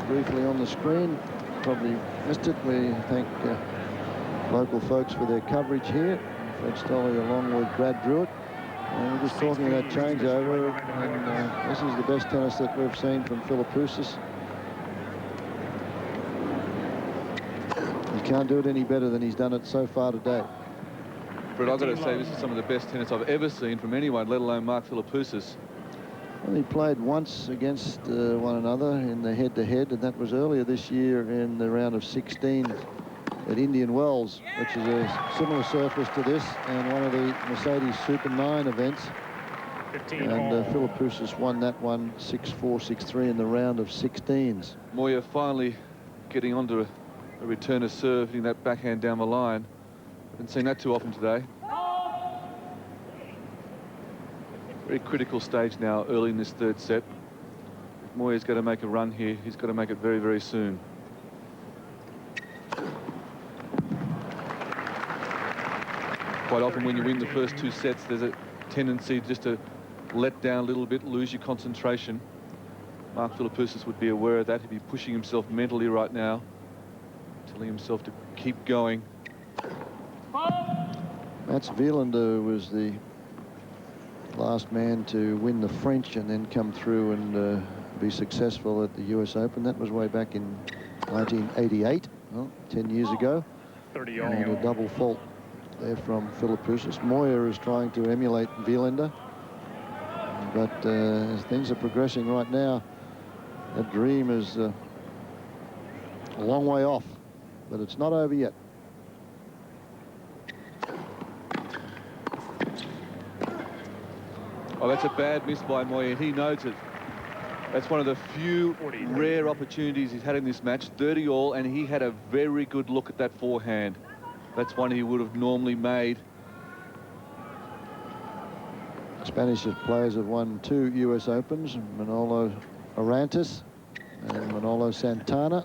Briefly on the screen, probably missed it. We thank local folks for their coverage here. Fred Stolley along with Brad Druitt. And we're just talking about changeover. And this is the best tennis that we've seen from Philippoussis. He can't do it any better than he's done it so far today. But I've got to say, this is some of the best tennis I've ever seen from anyone, let alone Mark Philippoussis. Well, he played once against one another in the head-to-head, and that was earlier this year in the round of 16 at Indian Wells, which is a similar surface to this, and one of the Mercedes Super 9 events. And Philippoussis won that one 6-4, 6-3 in the round of 16s. Moya finally getting onto a returner serve, hitting that backhand down the line. Haven't seen that too often today. Very critical stage now, early in this third set. If Moya's going to make a run here, he's got to make it very, very soon. Quite often when you win the first two sets, there's a tendency just to let down a little bit, lose your concentration. Mark Philippoussis would be aware of that. He'd be pushing himself mentally right now, telling himself to keep going. Mats Wielander was the last man to win the French and then come through and be successful at the US Open. That was way back in 1988, well, 10 years ago. 30 and a double fault there from Philippoussis. Moya is trying to emulate Wielander, but as things are progressing right now, that dream is a long way off, but it's not over yet. Oh, that's a bad miss by Moya. He knows it. That's one of the few rare opportunities he's had in this match. 30 all, and he had a very good look at that forehand. That's one he would have normally made. Spanish players have won 2 US Opens, Manolo Arantes and Manolo Santana.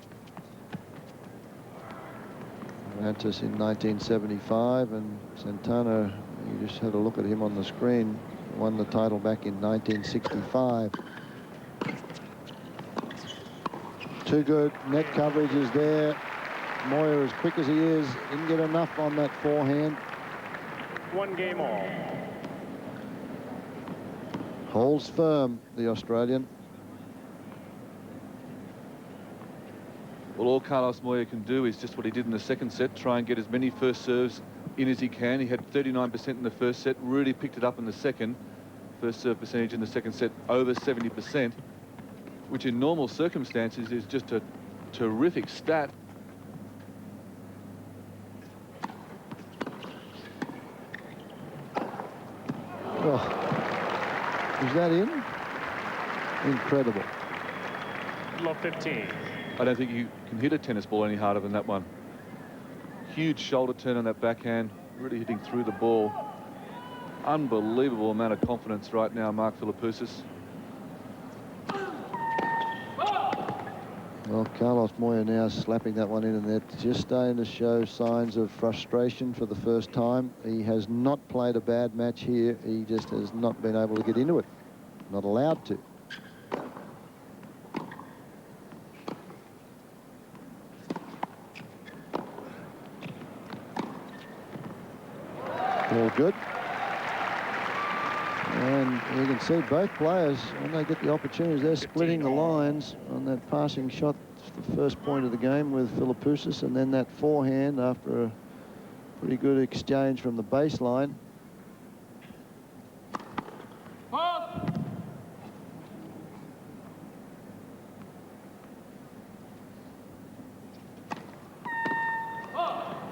Arantes in 1975, and Santana, you just had a look at him on the screen, won the title back in 1965. Too good. Net coverage is there. Moya, as quick as he is, didn't get enough on that forehand. 1 game all. Holds firm, the Australian. Well, all Carlos Moya can do is just what he did in the second set, try and get as many first serves in as he can. He had 39% in the first set, really picked it up in the second. First serve percentage in the second set over 70%, which in normal circumstances is just a terrific stat. Oh, is that in? Incredible. Love 15. I don't think you can hit a tennis ball any harder than that one. Huge shoulder turn on that backhand, really hitting through the ball. Unbelievable amount of confidence right now, Mark Philippoussis. Well, Carlos Moya now slapping that one in, and they're just starting to show signs of frustration for the first time. He has not played a bad match here. He just has not been able to get into it. Not allowed to. All good. And you can see both players, when they get the opportunities, they're splitting the lines on that passing shot, the first point of the game with Philippoussis, and then that forehand after a pretty good exchange from the baseline.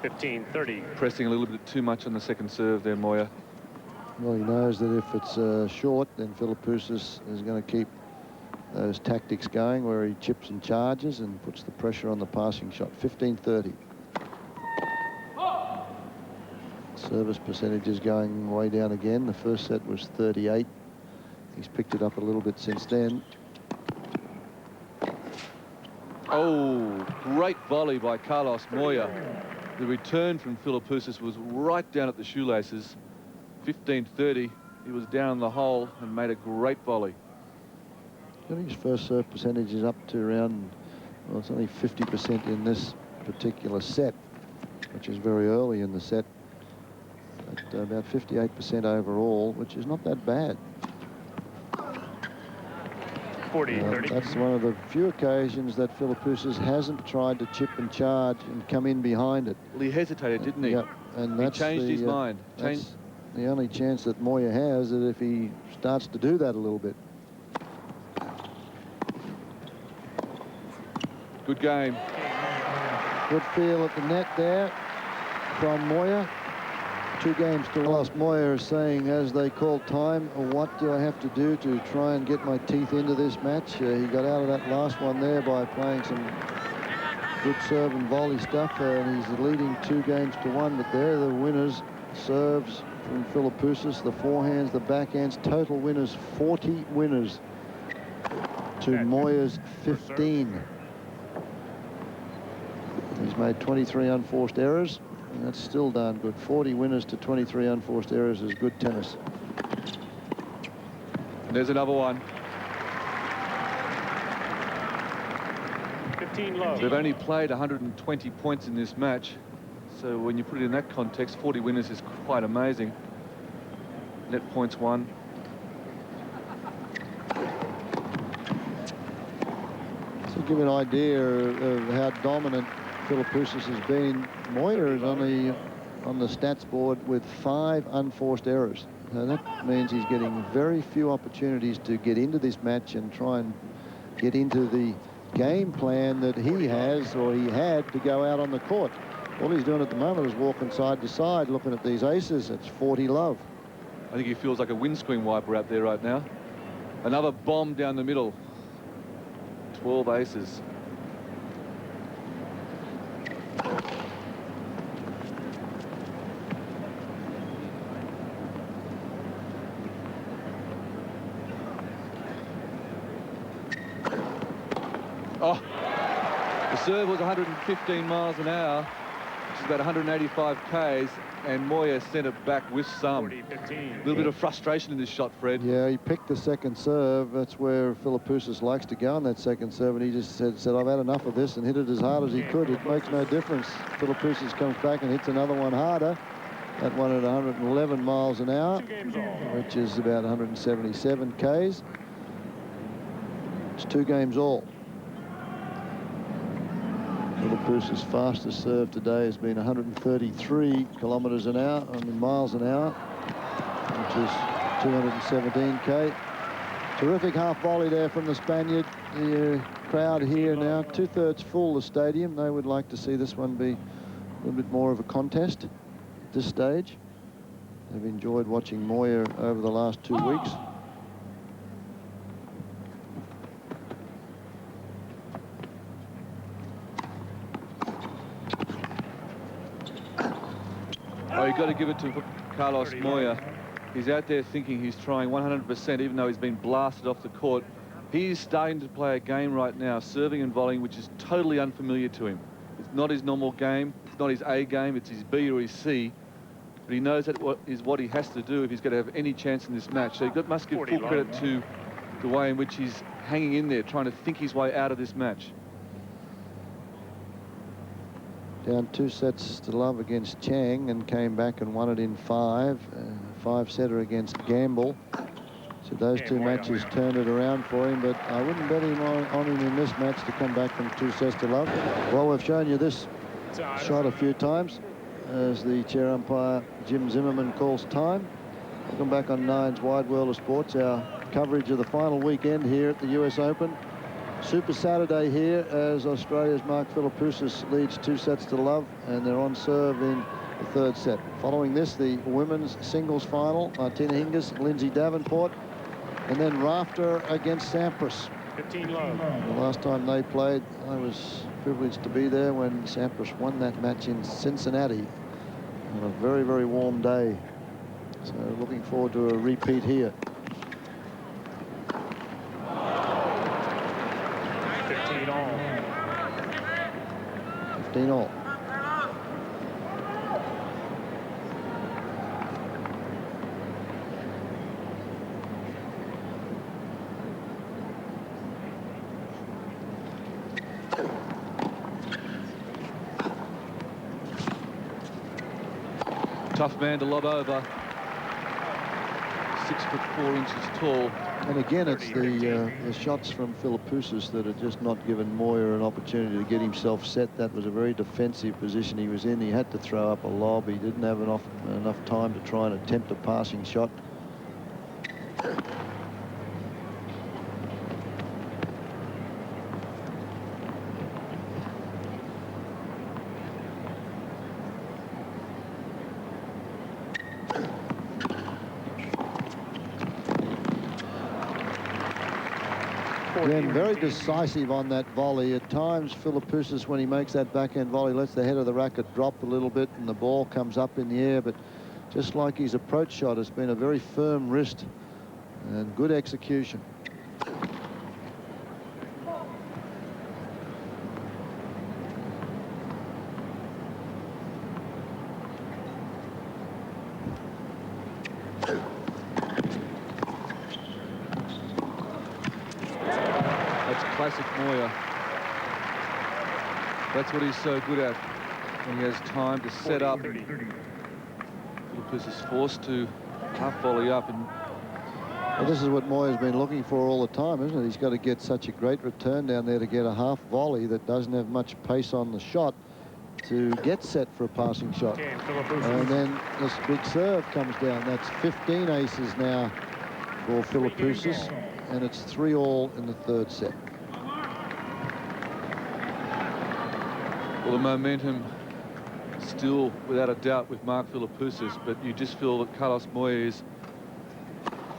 15-30. Pressing a little bit too much on the second serve there, Moya. Well, he knows that if it's short, then Philippoussis is going to keep those tactics going where he chips and charges and puts the pressure on the passing shot. 15-30. Service percentage is going way down again. The first set was 38. He's picked it up a little bit since then. Oh, great volley by Carlos Moya. The return from Philippoussis was right down at the shoelaces. 15-30. He was down in the hole and made a great volley. I think his first serve percentage is up to around, well, it's only 50% in this particular set, which is very early in the set. At about 58% overall, which is not that bad. 40-30. That's one of the few occasions that Philippoussis hasn't tried to chip and charge and come in behind it. Well, he hesitated, didn't he? Yeah, and He changed his mind. That's the only chance that Moya has, that if he starts to do that a little bit. Good game. Good feel at the net there from Moya. 2 games to lost. Moya is saying, as they call time, what do I have to do to try and get my teeth into this match? He got out of that last one there by playing some good serve and volley stuff, and he's leading 2-1. But they're the winners. Serves from Philippoussis, the forehands, the backhands. Total winners, 40 winners to Moya's 15. He's made 23 unforced errors. And that's still darn good. 40 winners to 23 unforced errors is good tennis. And there's another one. 15 low. They've only played 120 points in this match. So when you put it in that context, 40 winners is quite amazing. Net points won. To give an idea of how dominant Philippoussis has been, Moya is on the stats board with 5 unforced errors. Now that means he's getting very few opportunities to get into this match and try and get into the game plan that he has, or he had, to go out on the court. All he's doing at the moment is walking side to side looking at these aces. It's 40 love. I think he feels like a windscreen wiper out there right now. Another bomb down the middle. 12 aces. Oh, the serve was 115 miles an hour, which is about 185 Ks, and Moya sent it back with some. 40-15. A little bit of frustration in this shot, Fred. Yeah, he picked the second serve. That's where Philippoussis likes to go on that second serve, and he just said, I've had enough of this, and hit it as hard as he could. It makes no difference. Philippoussis comes back and hits another one harder. That one at 111 miles an hour, 2 games all. which is about 177 Ks. It's 2 games all. Philippoussis' fastest serve today has been 133 kilometres an hour, miles an hour, which is 217 K. Terrific half volley there from the Spaniard. The crowd here now, 2/3 full, the stadium. They would like to see this one be a little bit more of a contest at this stage. They've enjoyed watching Moya over the last 2 weeks. Oh, you've got to give it to Carlos Moya. He's out there thinking he's trying 100%, even though he's been blasted off the court. He's starting to play a game right now, serving and volleying, which is totally unfamiliar to him. It's not his normal game. It's not his A game. It's his B or his C. But he knows that what he has to do if he's going to have any chance in this match. So you must give full credit to the way in which he's hanging in there, trying to think his way out of this match. Down 2 sets to love against Chang, and came back and won it in 5. 5-setter against Gamble. So those 2 matches turned it around for him, but I wouldn't bet him on him in this match to come back from 2 sets to love. Well, we've shown you this shot a few times as the chair umpire Jim Zimmerman calls time. Welcome back on Nine's Wide World of Sports, our coverage of the final weekend here at the US Open. Super Saturday here as Australia's M.Philippoussis leads 2-0, and they're on serve in the third set. Following this, the women's singles final, Martina Hingis, Lindsay Davenport, and then Rafter against Sampras. 15 love. The last time they played, I was privileged to be there when Sampras won that match in Cincinnati on a very, very warm day. So looking forward to a repeat here. 15 all. 15 all. Tough man to lob over. 6'4" tall. And again, it's the shots from Philippoussis that are just not given Moya an opportunity to get himself set. That was a very defensive position he was in. He had to throw up a lob. He didn't have enough time to try and attempt a passing shot. Again, very decisive on that volley. At times, Philippoussis, when he makes that backhand volley, lets the head of the racket drop a little bit and the ball comes up in the air. But just like his approach shot, has been a very firm wrist and good execution. Classic Moya. That's what he's so good at. When he has time to set up. Philippoussis is forced to half volley up. And well, this is what Moya's been looking for all the time, isn't it? He's got to get such a great return down there to get a half volley that doesn't have much pace on the shot to get set for a passing shot. And then this big serve comes down. That's 15 aces now for Philippoussis, and it's 3 all in the third set. Well, the momentum still, without a doubt, with M.Philippoussis, but you just feel that Carlos Moya is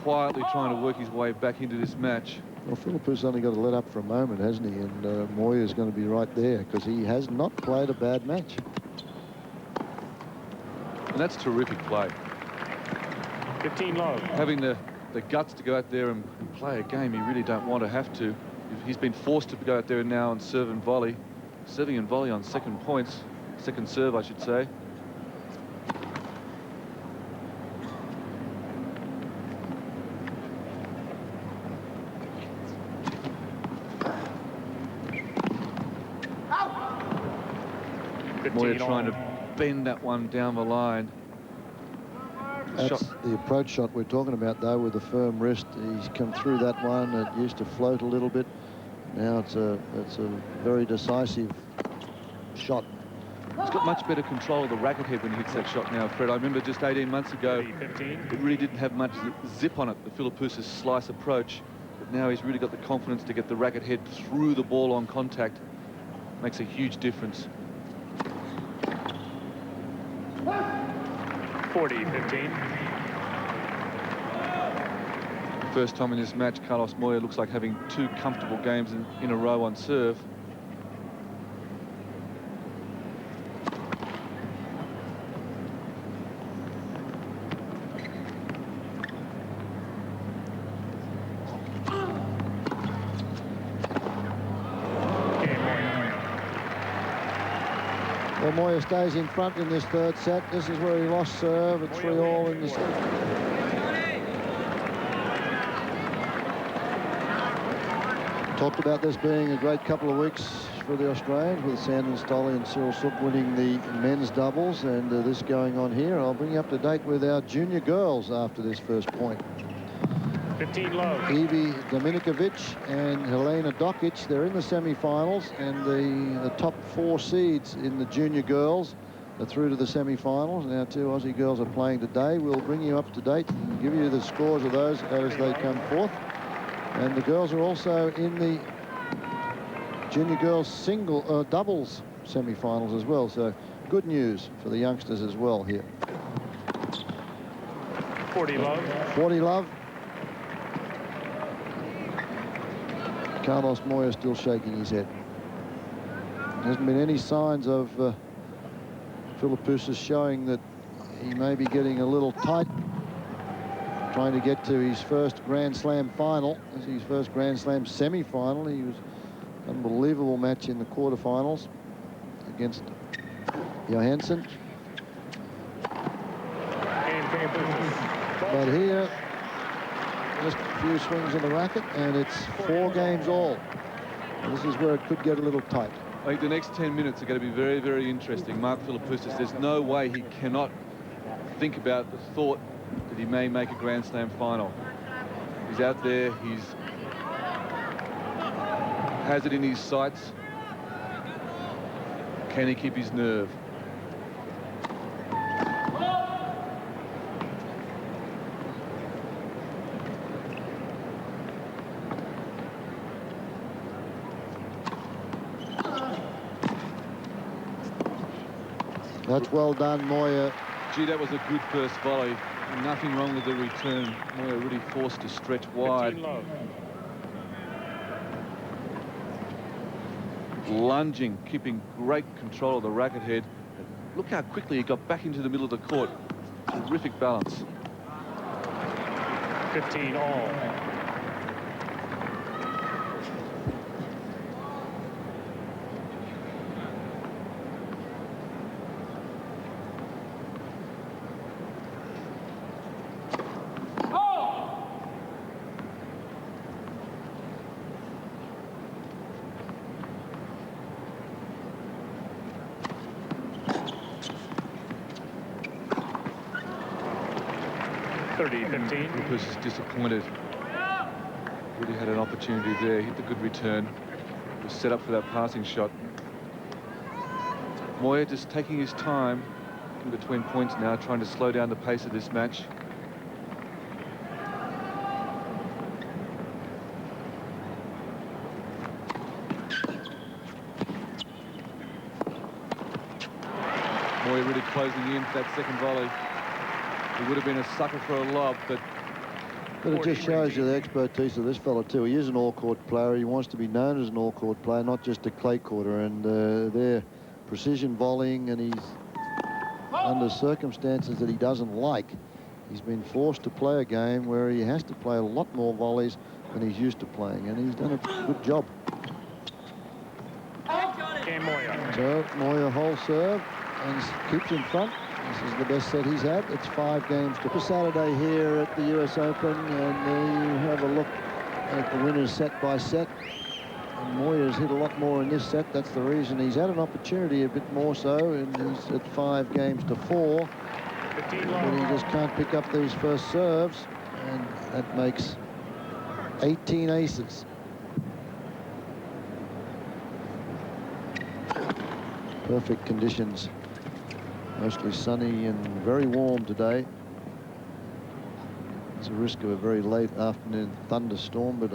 quietly trying to work his way back into this match. Well, Philippoussis only got to let up for a moment, hasn't he? And Moya is going to be right there because he has not played a bad match. And that's terrific play. 15 love. Having the guts to go out there and play a game you really don't want to have to. He's been forced to go out there now and serve and volley. Serving and volley on second points. Second serve, I should say. Moya trying to bend that one down the line. That's the approach shot we're talking about, though, with the firm wrist. He's come through that one. It used to float a little bit. Now it's a very decisive shot. He's got much better control of the racket head when he hits that shot now, Fred. I remember just 18 months ago, it really didn't have much zip on it, the Philippoussis slice approach. But now he's really got the confidence to get the racket head through the ball on contact. Makes a huge difference. 40-15. First time in this match, Carlos Moya looks like having 2 comfortable games in a row on serve. Well, Moya stays in front in this third set. This is where he lost serve at 3 all in the set. Talked about this being a great couple of weeks for the Australians, with Sandon Stolle and Cyril Sook winning the men's doubles, and this going on here. I'll bring you up to date with our junior girls after this first point. 15 love. Evie Dominikovic and Helena Dokic, they're in the semi-finals, and the top 4 seeds in the junior girls are through to the semi-finals. Now 2 Aussie girls are playing today. We'll bring you up to date and give you the scores of those as they come forth. And the girls are also in the junior girls doubles semi-finals as well. So good news for the youngsters as well here. 40 love. 40 love. Carlos Moya still shaking his head. There hasn't been any signs of Philippoussis showing that he may be getting a little tight, trying to get to his first Grand Slam final. This is his first Grand Slam semi-final. He was an unbelievable match in the quarterfinals against Johansson. But here, just a few swings on the racket, and it's 4 games all. And this is where it could get a little tight. I think the next 10 minutes are going to be very, very interesting. Mark Philippoussis, there's no way he cannot think about the thought that he may make a Grand Slam final. He's out there, he's has it in his sights. Can he keep his nerve? That's well done, Moya. Gee, that was a good first volley. Nothing wrong with the return. Moya really forced to stretch wide. 15 love. Lunging, keeping great control of the racket head. Look how quickly he got back into the middle of the court. Terrific balance. 15 all. Philippoussis is disappointed. Really had an opportunity there. Hit the good return. Was set up for that passing shot. Moya just taking his time in between points now, trying to slow down the pace of this match. Moya really closing in for that second volley. He would have been a sucker for a lob, but it just shows you the expertise of this fella too. He is an all-court player. He wants to be known as an all-court player, not just a clay courter. And their precision volleying, and he's under circumstances that he doesn't like. He's been forced to play a game where he has to play a lot more volleys than he's used to playing, and he's done a good job. Moya. So Moya whole serve and keeps in front. This is the best set he's had. It's 5 games to Saturday here at the US Open, and there you have a look at the winners set by set. And Moya's hit a lot more in this set. That's the reason he's had an opportunity a bit more so, and he's at 5 games to 4. But he just can't pick up these first serves, and that makes 18 aces. Perfect conditions. Mostly sunny and very warm today. There's a risk of a very late afternoon thunderstorm, but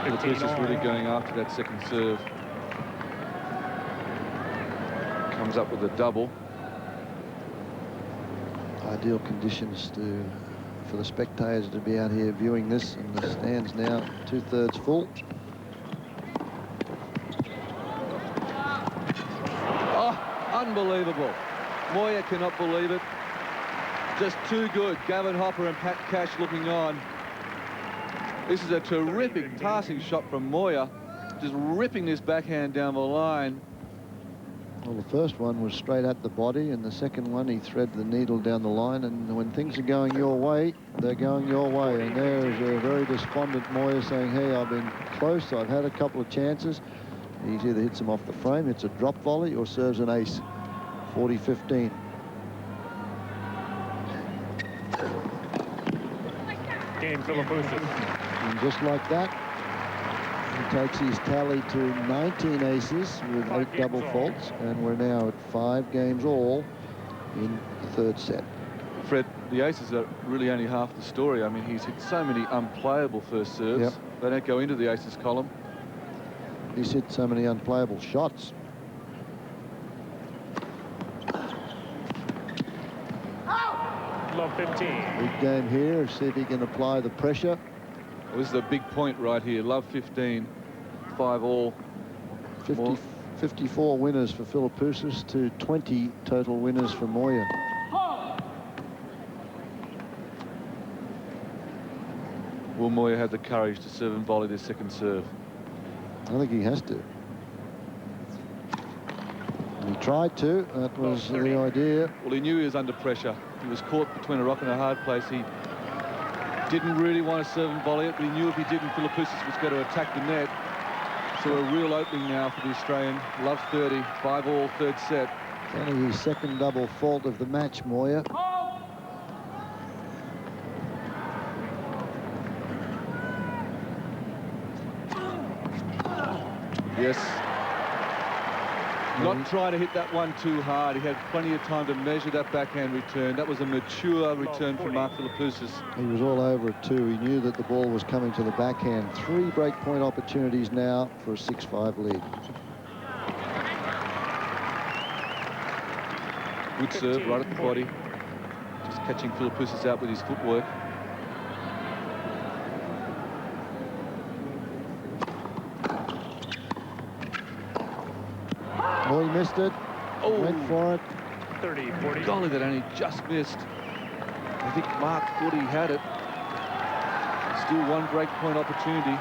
Philippoussis is really going after that second serve. Comes up with a double. Ideal conditions for the spectators to be out here viewing this, and the stands now 2/3 full. Unbelievable. Moya cannot believe it. Just too good. Gavin Hopper and Pat Cash looking on. This is a terrific passing shot from Moya. Just ripping this backhand down the line. Well, the first one was straight at the body, and the second one he threaded the needle down the line, and when things are going your way, they're going your way. And there's a very despondent Moya saying, hey, I've been close, I've had a couple of chances. He either hits them off the frame, hits a drop volley, or serves an ace. 40-15. Philippoussis. And just like that, he takes his tally to 19 aces with 8 double faults, and we're now at 5 games all in the 3rd set. Fred, the aces are really only half the story. I mean, he's hit so many unplayable first serves. Yep. They don't go into the aces column. He's hit so many unplayable shots. Love 15. Big game here. See if he can apply the pressure. Well, this is a big point right here. Love 15, 5 all. 54 winners for Philippoussis to 20 total winners for Moya. Will Moya have the courage to serve and volley this second serve? I think he has to. He tried to. That was the idea. Well, he knew he was under pressure. He was caught between a rock and a hard place. He didn't really want to serve and volley it, but he knew if he didn't, Philippoussis was going to attack the net. So a real opening now for the Australian. Love 30, 5 all, third set. Only his second double fault of the match, Moya. Yes. Not trying to hit that one too hard. He had plenty of time to measure that backhand return. That was a mature return from M.Philippoussis. He was all over it too. He knew that the ball was coming to the backhand. 3 breakpoint opportunities now for a 6-5 lead. Good serve, right at the body. Just catching Philippoussis out with his footwork. Oh, he missed it. Oh, Went for it. 30, 40. golly, that only just missed. I think Mark thought he had it. Still 1 breakpoint opportunity.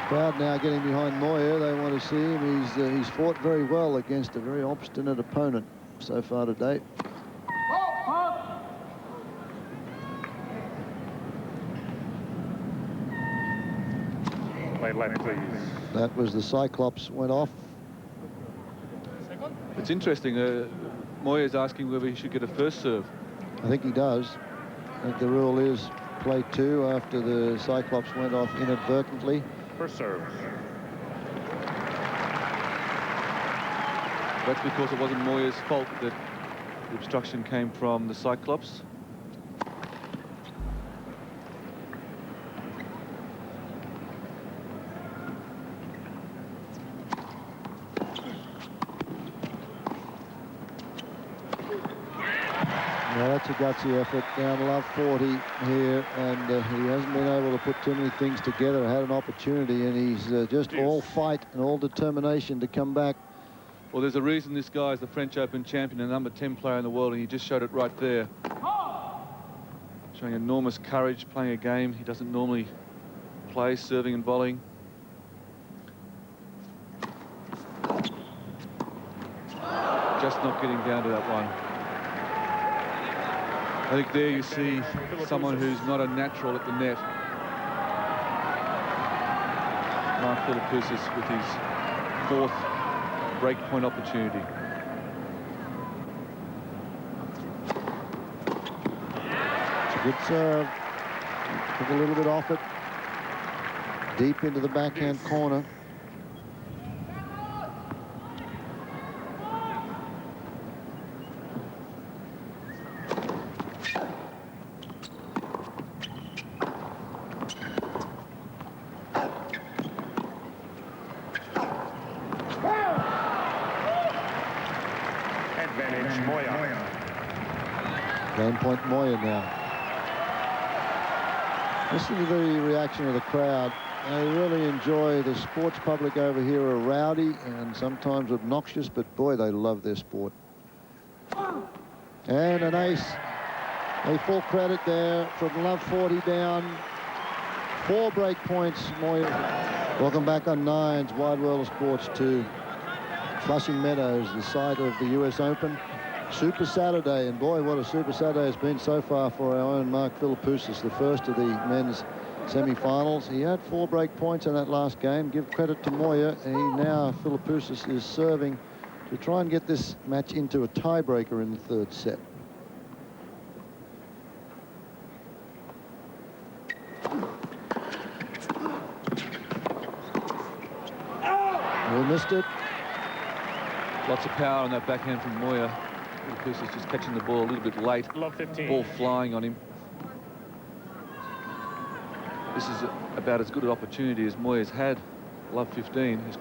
Crowd now getting behind Moya. They want to see him. He's fought very well against a very obstinate opponent so far to date. Play left, please. That was the Cyclops went off. It's interesting. Moya's asking whether he should get a first serve. I think he does. I think the rule is play 2 after the Cyclops went off inadvertently. First serve. That's because it wasn't Moya's fault that the obstruction came from the Cyclops. Yeah, that's a gutsy effort. Down love 40 here, and he hasn't been able to put too many things together. Had an opportunity, and he's just all fight and all determination to come back. Well, there's a reason this guy is the French Open champion and number 10 player in the world, and he just showed it right there. Showing enormous courage, playing a game he doesn't normally play, serving and volleying. Just not getting down to that one. I think there you see someone who's not a natural at the net. M.Philippoussis with his 4th breakpoint opportunity. It's a good serve. Took a little bit off it. Deep into the backhand corner. Advantage, Moya. Game point Moya now. Listen to the reaction of the crowd. They really enjoy the sports public over here are rowdy and sometimes obnoxious, but boy, they love their sport. And an ace. A full credit there from love 40 down. 4 break points, Moya. Welcome back on Nines, Wide World of Sports 2. Flushing Meadows, the site of the US Open. Super Saturday, and boy, what a Super Saturday it's been so far for our own M.Philippoussis, the first of the men's semi-finals. He had 4 break points in that last game. Give credit to Moya. Philippoussis is serving to try and get this match into a tiebreaker in the 3rd set. We missed it. Lots of power on that backhand from Moya. Philippoussis just catching the ball a little bit late. Love 15. Ball flying on him. This is about as good an opportunity as Moya's had. Love 15, as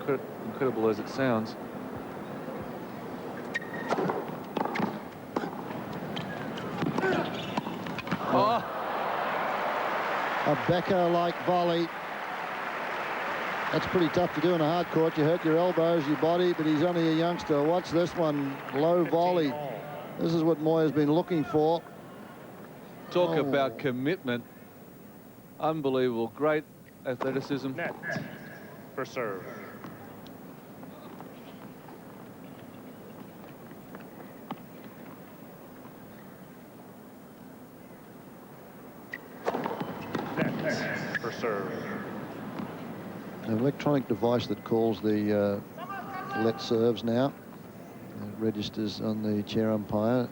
incredible as it sounds. Oh! A Becker-like volley. That's pretty tough to do in a hard court. You hurt your elbows, your body, but he's only a youngster. Watch this one, low volley. All. This is what Moya's been looking for. Talk about commitment. Unbelievable. Great athleticism. Net for serve. Net for serve. An electronic device that calls the let serves now. It registers on the chair umpire.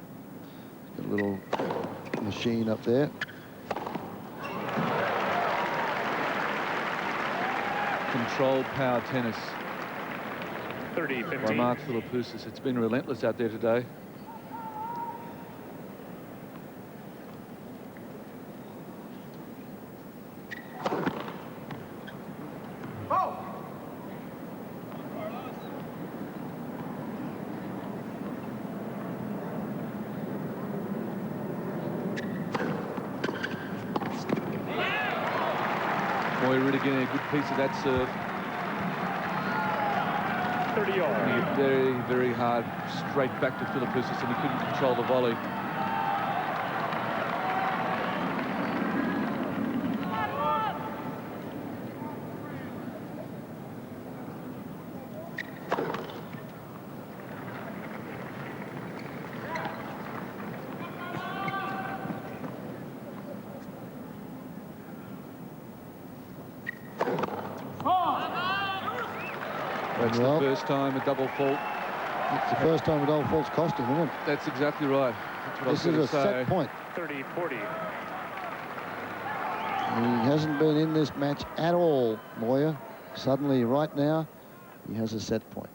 Got a little machine up there. Controlled power tennis 30-15. by Mark Philippoussis. It's been relentless out there today. Moya really getting a good piece of that serve. 30 all. Very, very hard straight back to Philippoussis, and he couldn't control the volley. That's Well, the first time a double fault. it's the first time a double fault's cost him, isn't it? That's exactly right. That's what This I is was a going to say. set point. 30-40. He hasn't been in this match at all, Moya. Suddenly, right now, he has a set point.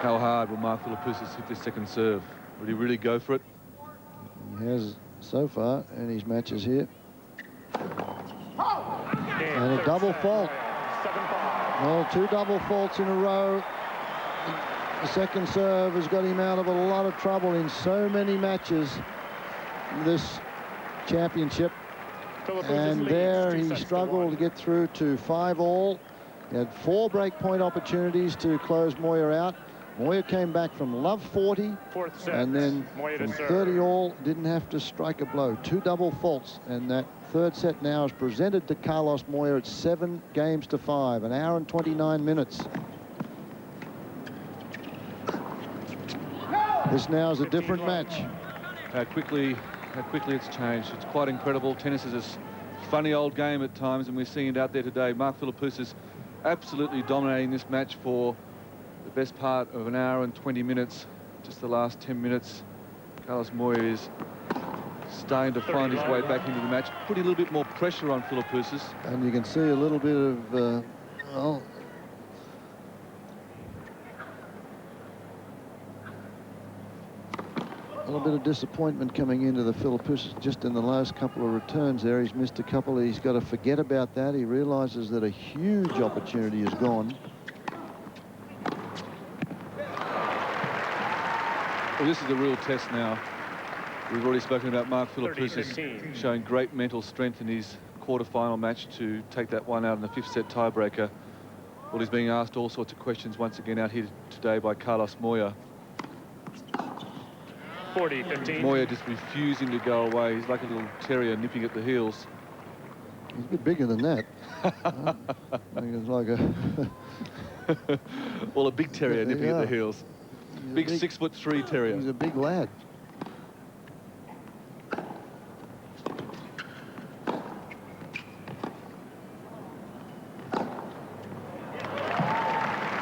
How hard will Mark Philippoussis hit this second serve? Will he really go for it? He has so far in his matches here. And a double fault. 7-5. Well, two double faults in a row. The second serve has got him out of a lot of trouble in so many matches this championship. And there he struggled to get through to 5-all. He had 4 breakpoint opportunities to close Moya out. Moya came back from love 40, Fourth set. and then Moya to from serve. 30-all didn't have to strike a blow. 2 double faults, and that third set now is presented to Carlos Moya at 7 games to 5, an hour and 29 minutes. This now is a different match. How quickly it's changed. It's quite incredible. Tennis is a funny old game at times, and we're seeing it out there today. Mark Philippoussis absolutely dominating this match for the best part of an hour and 20 minutes. Just the last 10 minutes, Carlos Moya is starting to find his way back into the match, putting a little bit more pressure on Philippoussis. And you can see a little bit of, well, a little bit of disappointment coming into the Philippoussis just in the last couple of returns there. He's missed a couple. He's got to forget about that. He realizes that a huge opportunity is gone. Well, this is the real test now. We've already spoken about Mark Philippoussis 30-15. showing great mental strength in his quarter-final match to take that one out in the 5th set tiebreaker. Well, he's being asked all sorts of questions once again out here today by Carlos Moya. 40-15. Moya just refusing to go away. He's like a little terrier nipping at the heels. He's a bit bigger than that. I think it's like a... Well, a big terrier nipping at the Yeah. heels. He's a Big 6'3" terrier. He's a big lad.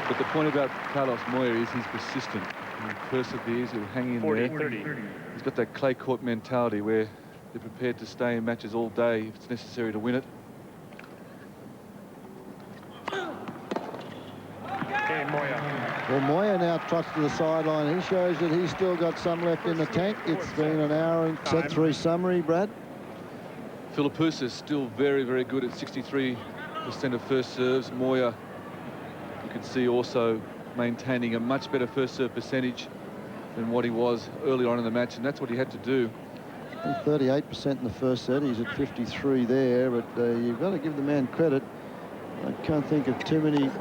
But the point about Carlos Moya is he's persistent. He perseveres, he'll hang in there. 40-30. He's got that clay court mentality where They're prepared to stay in matches all day if it's necessary to win it. C.Moya. Well, Moya now trots to the sideline. He shows that he's still got some left in the tank. It's been an hour and set 3 summary, Brad. Philippoussis still very, very good at 63% of first serves. Moya, you can see, also maintaining a much better first serve percentage than what he was earlier on in the match, and that's what he had to do. 38% in the first set. He's at 53 there, but you've got to give the man credit. I can't think of too many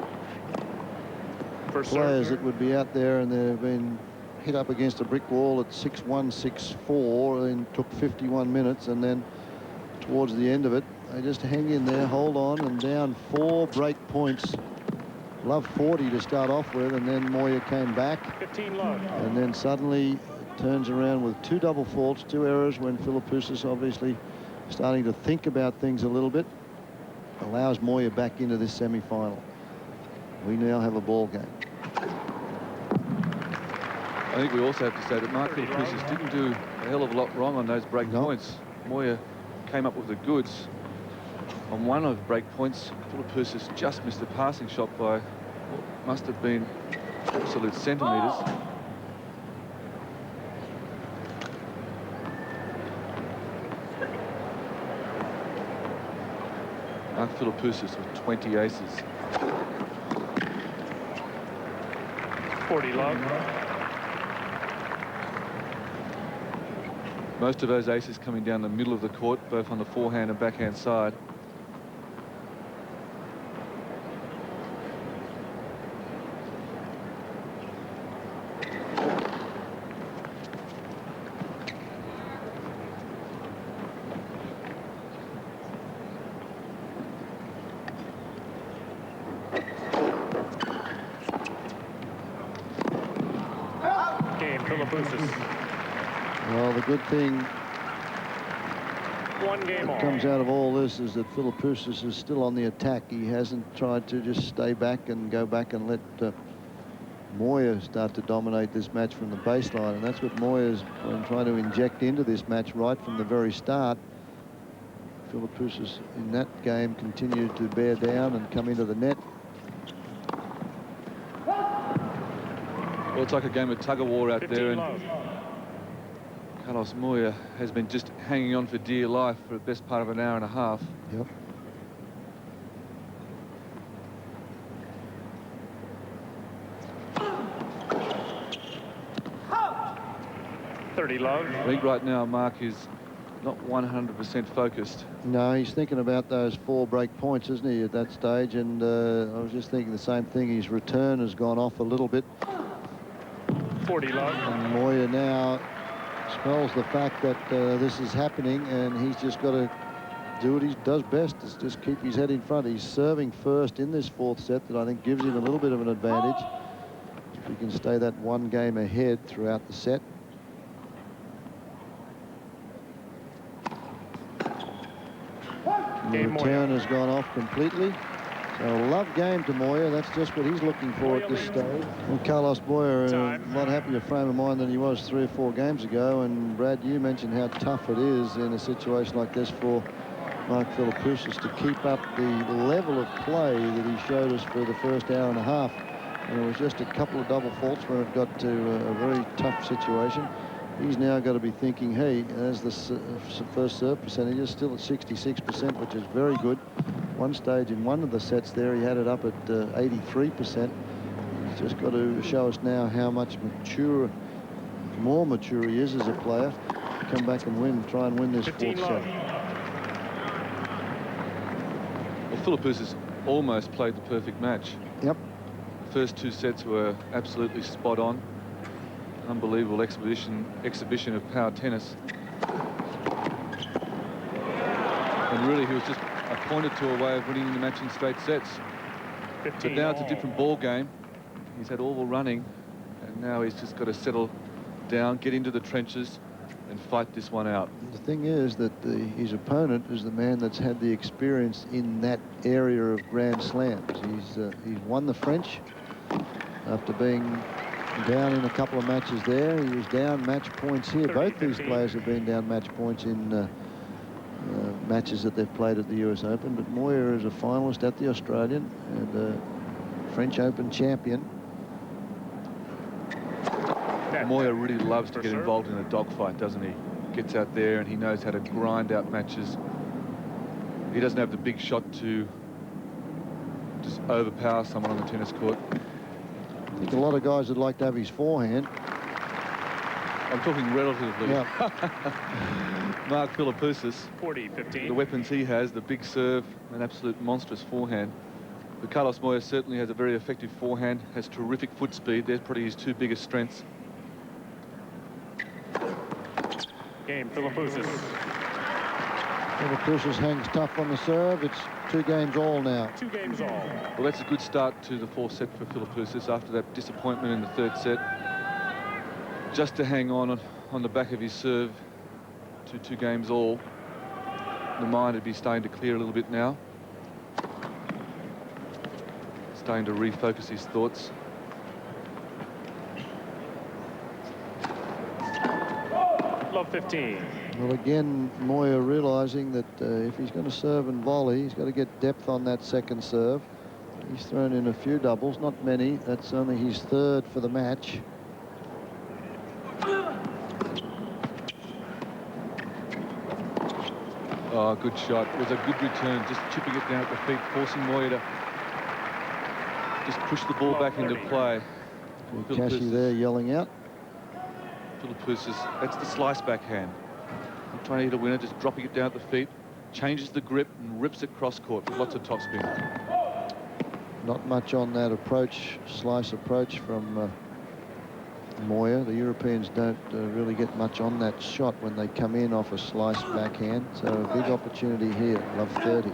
players that would be out there and they've been hit up against a brick wall at 6-1, 6-4, and took 51 minutes, and then towards the end of it, they just hang in there, hold on, and down 4 break points. Love 40 to start off with, and then Moya came back. 15 love. And then suddenly it turns around with 2 double faults, 2 errors, when Philippoussis obviously starting to think about things a little bit. Allows Moya back into this semi-final. We now have a ball game. I think we also have to say that M.Philippoussis didn't do a hell of a lot wrong on those break points. Moya came up with the goods. On one of the break points, Philippoussis just missed a passing shot by what must have been absolute centimetres. M.Philippoussis with 20 aces. 40 love. Most of those aces coming down the middle of the court, both on the forehand and backhand side. M.Philippoussis. Well, the good thing 1 game that on. comes out of all this is that Philippoussis is still on the attack. He hasn't tried to just stay back and go back and let Moya start to dominate this match from the baseline, and that's what Moya's been trying to inject into this match right from the very start. Philippoussis in that game continued to bear down and come into the net. Well, it's like a game of tug-of-war out there, and Carlos Moya has been just hanging on for dear life for the best part of an hour and a half. Yep. love. I think right now Mark is not 100% focused. No, he's thinking about those 4 break points, isn't he, at that stage? And I was just thinking the same thing. His return has gone off a little bit. 40 love. And Moya now smells the fact that this is happening, and he's just got to do what he does best, is just keep his head in front. He's serving first in this 4th set that I think gives him a little bit of an advantage. If he can stay that 1 game ahead throughout the set. The return has gone off completely. So a love game to Moya. That's just what he's looking for at this stage. And Carlos Moya a lot happier frame of mind than he was 3 or 4 games ago. And Brad, you mentioned how tough it is in a situation like this for M.Philippoussis to keep up the level of play that he showed us for the first hour and a half. And it was just a couple of double faults when it got to a very tough situation. He's now got to be thinking, hey, as the first serve percentage is still at 66%, which is very good. One stage in one of the sets there, he had it up at 83%. He's just got to show us now how much more mature he is as a player. Come back and try and win this 4th set. Well, Philippoussis almost played the perfect match. Yep. The first 2 sets were absolutely spot on. Unbelievable exhibition of power tennis. And really, he was just a point or 2 away of winning the match in straight sets. But now it's a different ball game. He's had all the running, and now he's just got to settle down, get into the trenches, and fight this one out. The thing is that his opponent is the man that's had the experience in that area of Grand Slams. He's won the French after being down in a couple of matches there. He was down match points here. Both these players have been down match points in matches that they've played at the US Open, but Moya is a finalist at the Australian and a French Open champion. Moya really loves to get involved in a dogfight, doesn't he? Gets out there and he knows how to grind out matches. He doesn't have the big shot to just overpower someone on the tennis court. I think a lot of guys would like to have his forehand. I'm talking relatively. Yeah. M.Philippoussis, 40-15. the weapons he has, the big serve, an absolute monstrous forehand. But Carlos Moya certainly has a very effective forehand, has terrific foot speed. They're probably his two biggest strengths. Game, Philippoussis. Philippoussis hangs tough on the serve. It's 2 games all now. 2 games all. Well, that's a good start to the 4th set for Philippoussis after that disappointment in the 3rd set. Just to hang on the back of his serve to 2 games all. The mind would be starting to clear a little bit now. Starting to refocus his thoughts. Love 15. Well, again, Moya realising that if he's going to serve and volley, he's got to get depth on that second serve. He's thrown in a few doubles, not many. That's only his 3rd for the match. Oh, good shot. It was a good return, just chipping it down at the feet, forcing Moya to just push the ball back into play. Cassie there yelling out. Philippoussis, that's the slice backhand. Not trying to hit a winner, just dropping it down at the feet, changes the grip and rips it cross court with lots of topspin. Not much on that approach, slice approach from Moya. The Europeans don't really get much on that shot when they come in off a slice backhand. So a big opportunity here. Love 30.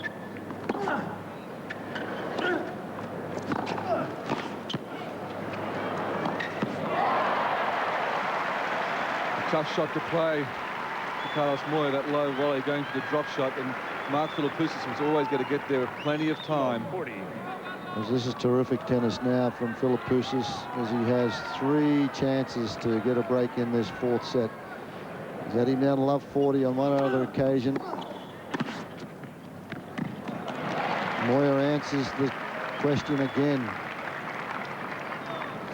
Tough shot to play for Carlos Moya, that low volley going for the drop shot, and M.Philippoussis was always going to get there at plenty of time. 40. As this is terrific tennis now from Philippoussis, as he has 3 chances to get a break in this 4th set. He's had him down to love 40 on one other occasion. Moya answers the question again.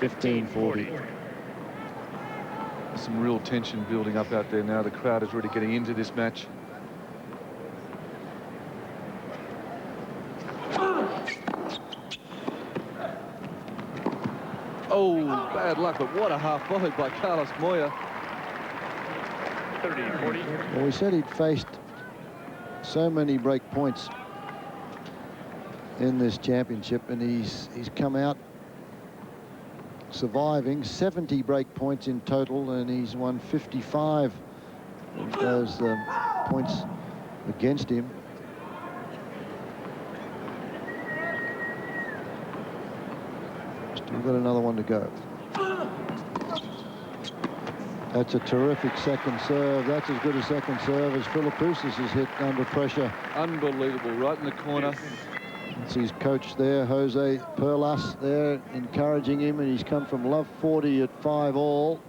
15-40. Some real tension building up out there now. The crowd is really getting into this match. Oh, bad luck, but what a half volley by Carlos Moya. 30-40. Well, we said he'd faced so many break points in this championship, and he's come out surviving 70 break points in total, and he's won 55 of those points against him. Still got another one to go. That's a terrific second serve. That's as good a second serve as Philippoussis has hit under pressure. Unbelievable, right in the corner. It's his coach there, Jose Perlas, there encouraging him, and he's come from love 40 at 5-all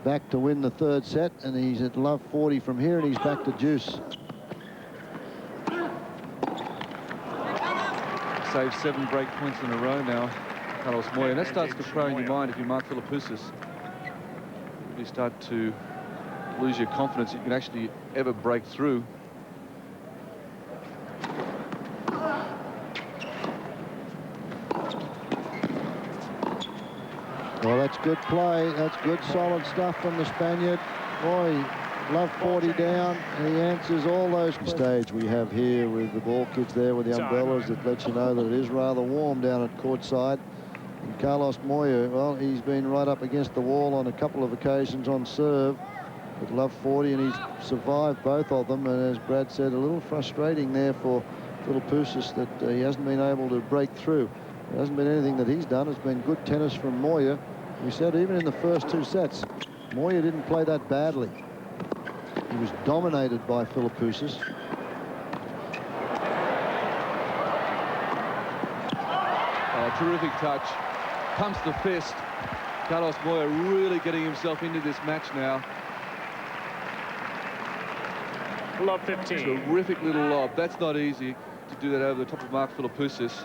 back to win the 3rd set, and he's at love 40 from here, and he's back to deuce. Saved 7 break points in a row now, Carlos Moya, and that starts to throw in your mind if you're M.Philippoussis. You start to lose your confidence that you can actually ever break through. Well, that's good play. That's good, solid stuff from the Spaniard. Boy, love 40 down, and he answers all those stage we have here with the ball kids there with the umbrellas that lets you know that it is rather warm down at courtside. And Carlos Moya, well, he's been right up against the wall on a couple of occasions on serve with love 40, and he's survived both of them. And as Brad said, a little frustrating there for Philippoussis that he hasn't been able to break through. There hasn't been anything that he's done. It's been good tennis from Moya. We said even in the first 2 sets, Moya didn't play that badly. He was dominated by Philippoussis. Oh, terrific touch. Pumps the fist. Carlos Moya really getting himself into this match now. Love 15. Terrific little lob. That's not easy to do that over the top of Mark Philippoussis.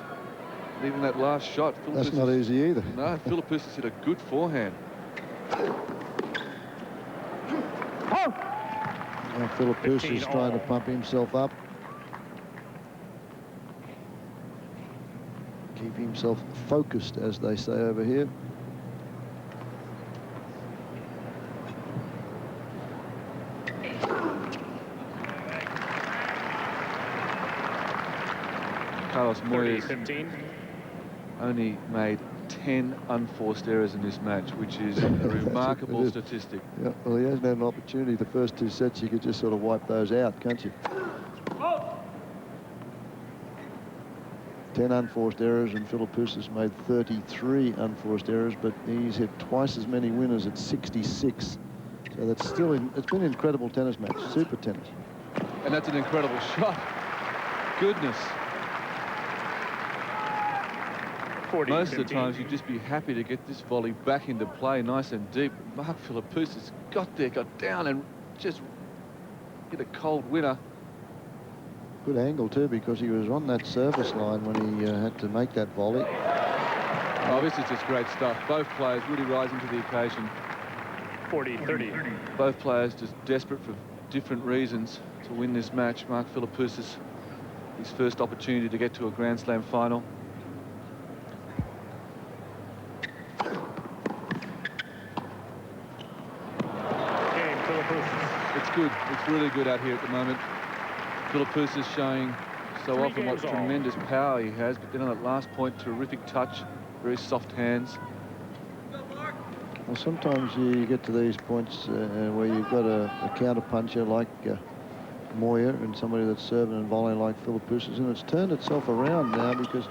And even that last shot, That's not easy either. No, Philippoussis hit a good forehand. And Philippoussis 15 trying to all. pump himself up. Keep himself focused, as they say over here. Carlos 30, Moya's 15. only made 10 unforced errors in this match, which is a remarkable statistic. Yeah, well, he hasn't had an opportunity. The first 2 sets, you could just sort of wipe those out, can't you? 10 unforced errors, and Philippoussis made 33 unforced errors, but he's hit twice as many winners at 66. So that's still, it's been an incredible tennis match, super tennis. And that's an incredible shot. Goodness. 40, Most 15. of the times you'd just be happy to get this volley back into play nice and deep. Mark Philippoussis got there, got down, and just hit a cold winner. Good angle too, because he was on that service line when he had to make that volley. Oh, this is just great stuff. Both players really rising to the occasion. 40, 30. Both players just desperate for different reasons to win this match. Mark Philippoussis, his first opportunity to get to a Grand Slam final. Game, Philippoussis. It's good. It's really good out here at the moment. Philippoussis showing so 3 often what games all. tremendous power he has, but then on that last point, terrific touch, very soft hands. Well, sometimes you get to these points where you've got a counter puncher like Moya and somebody that's serving and volleying like Philippoussis, and it's turned itself around now because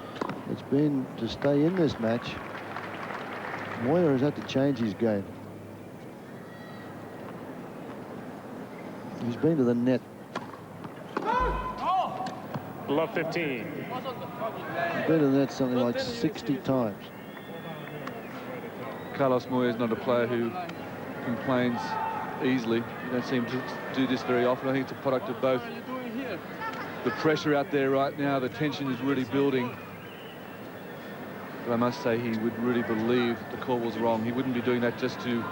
it's been to stay in this match. Moya has had to change his game. He's been to the net. Love 15. He's been to the net something like 60 times. Carlos Moya is not a player who complains easily. You don't seem to do this very often. I think it's a product of both the pressure out there right now, the tension is really building. But I must say he would really believe the call was wrong. He wouldn't be doing that just to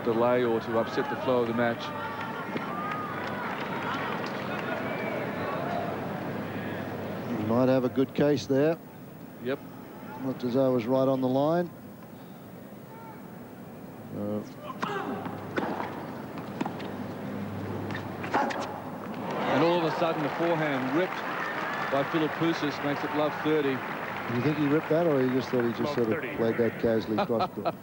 delay or to upset the flow of the match. He might have a good case there. Yep. Looked as though it was right on the line. And all of a sudden the forehand ripped by Philippoussis makes it love 30. Do you think he ripped that, or he just thought he just sort of 30. played that casually cross court?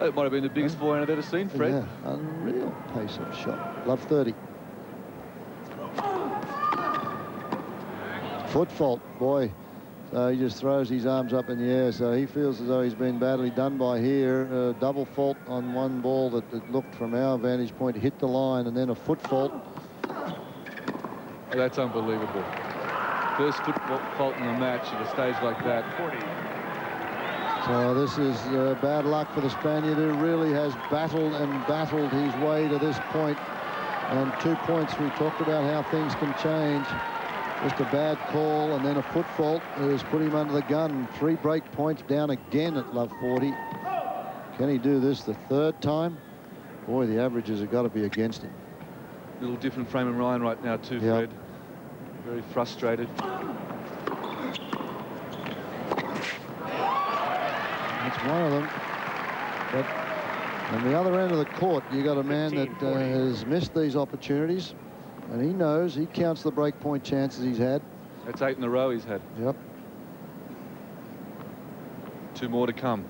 It might have been the biggest forehand I've ever seen, Fred. Yeah, unreal pace of shot. Love 30. Foot fault, boy. So he just throws his arms up in the air. So he feels as though he's been badly done by here. Double fault on one ball that looked from our vantage point, hit the line, and then a foot fault. Oh, that's unbelievable. First foot fault in the match at a stage like that. 40. So this is bad luck for the Spaniard, who really has battled and battled his way to this point. And 2 points, we talked about how things can change. Just a bad call and then a foot fault has put him under the gun. 3 break points down again at love 40. Can he do this the 3rd time? Boy, the averages have got to be against him. A little different frame of mind right now too, Fred. Very frustrated. That's one of them. But on the other end of the court, you got a man that 15, 40. has missed these opportunities, and he knows, he counts the break point chances he's had. That's 8 in a row he's had. Yep. 2 more to come.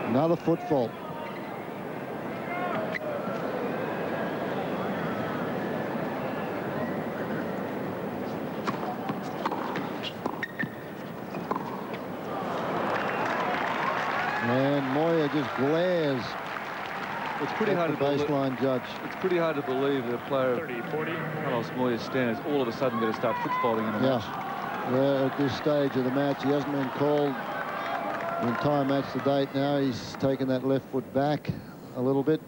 Another foot fault. And Moya just glares It's pretty at hard the to believe. baseline judge. It's pretty hard to believe that a player of 30, 40. Carlos Moya's standards all of a sudden going to start foot faulting in a match. Yeah, at this stage of the match, he hasn't been called The entire match to date now, he's taken that left foot back a little bit.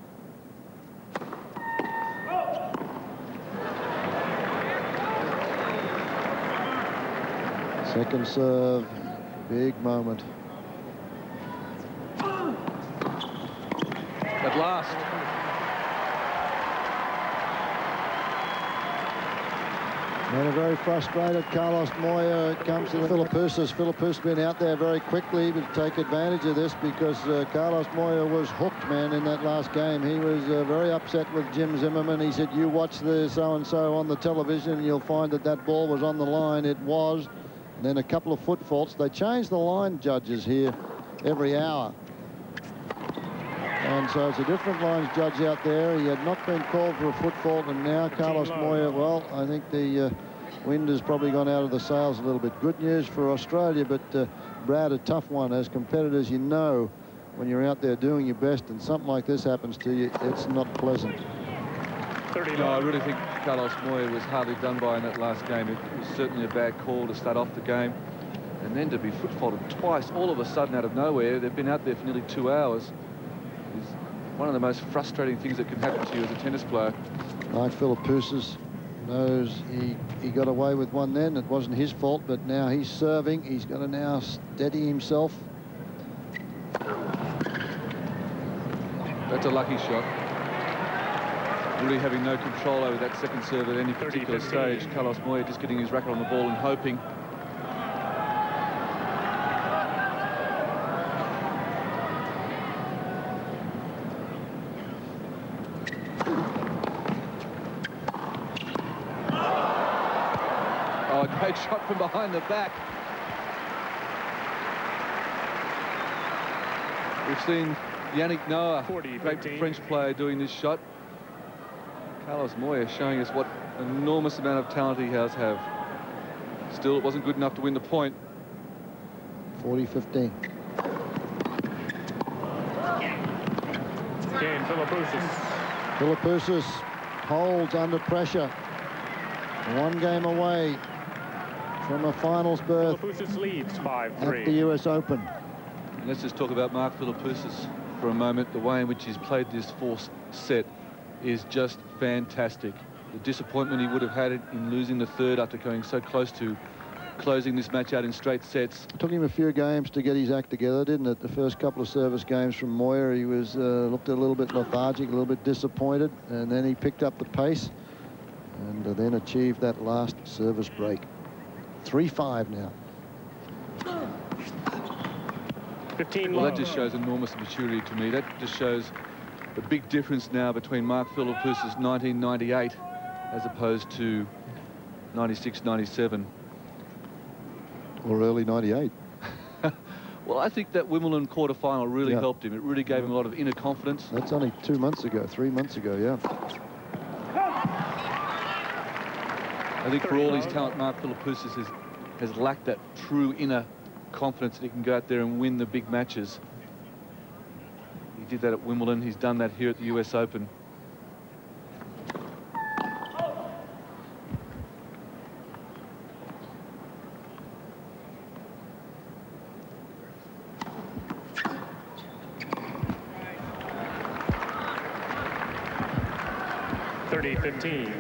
Second serve, big moment. At last. And a very frustrated Carlos Moya. It comes to Philippoussis. Philippoussis been out there very quickly to take advantage of this because Carlos Moya was hooked, man, in that last game. He was very upset with Jim Zimmerman. He said, you watch the so-and-so on the television and you'll find that that ball was on the line. It was. And then a couple of foot faults. They change the line judges here every hour. And so it's a different lines judge out there. He had not been called for a foot fault, and now Carlos Moya, well, I think the wind has probably gone out of the sails a little bit. Good news for Australia, but Brad, a tough one. As competitors, you know, when you're out there doing your best and something like this happens to you, it's not pleasant. No, I really think Carlos Moya was hardly done by in that last game. It was certainly a bad call to start off the game. And then to be foot faulted twice, all of a sudden out of nowhere. They've been out there for nearly 2 hours. Is one of the most frustrating things that can happen to you as a tennis player. Like Philippoussis knows he got away with one then. It wasn't his fault, but now he's serving. He's got to now steady himself. That's a lucky shot. Really having no control over that second serve at any particular stage. Carlos Moya just getting his racket on the ball and hoping. Oh, a great shot from behind the back. We've seen Yannick Noah, great French player, doing this shot. Carlos Moya showing us what enormous amount of talent he has. Still, it wasn't good enough to win the point. 40-15. Game, Philippoussis. Philippoussis holds under pressure. One game away from a finals berth Philippoussis leads 5-3. at the US Open. And let's just talk about Mark Philippoussis for a moment. The way in which he's played this fourth set is just fantastic. The disappointment he would have had in losing the third after going so close to closing this match out in straight sets. It took him a few games to get his act together, didn't it? The first couple of service games from Moya, he was looked a little bit lethargic, a little bit disappointed, and then he picked up the pace and then achieved that last service break. 3-5 now. 15 Well, that just shows enormous maturity to me. That just shows the big difference now between Mark Philippoussis 1998 as opposed to 96-97. Or early 98. Well, I think that Wimbledon quarter-final really helped him. It really gave him a lot of inner confidence. That's only 2 months ago, 3 months ago, yeah. I think for all his talent, Mark Philippoussis has lacked that true inner confidence that he can go out there and win the big matches. He did that at Wimbledon. He's done that here at the US Open. $30-15.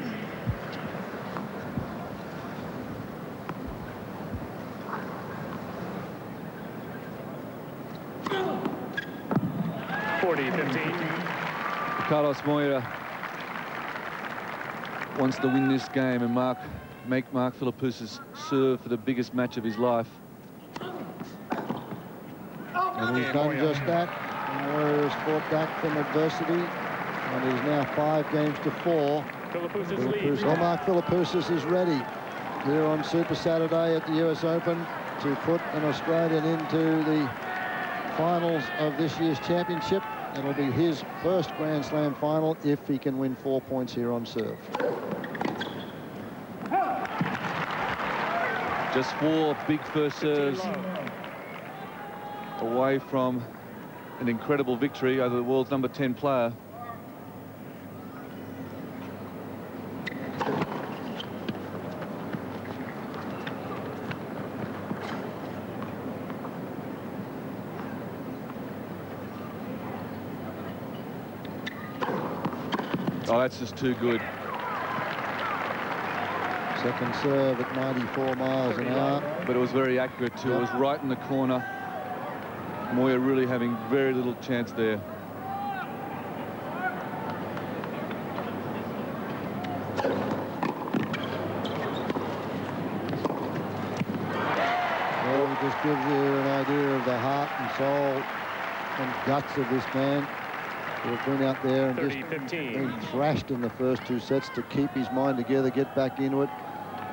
Carlos Moya wants to win this game and make Mark Philippoussis serve for the biggest match of his life. And he's done just that. Moya has fought back from adversity, and he's now 5 games to 4. Philippoussis leads. Well, Mark Philippoussis is ready here on Super Saturday at the US Open to put an Australian into the finals of this year's championship. It'll be his first Grand Slam final if he can win 4 points here on serve. Just 4 big first serves away from an incredible victory over the world's number 10 player. Oh, that's just too good. Second serve at 94 miles an hour. But it was very accurate too. It was right in the corner. Moya really having very little chance there. Well, it just gives you an idea of the heart and soul and guts of this man. He's been out there and just been thrashed in the first 2 sets to keep his mind together, get back into it,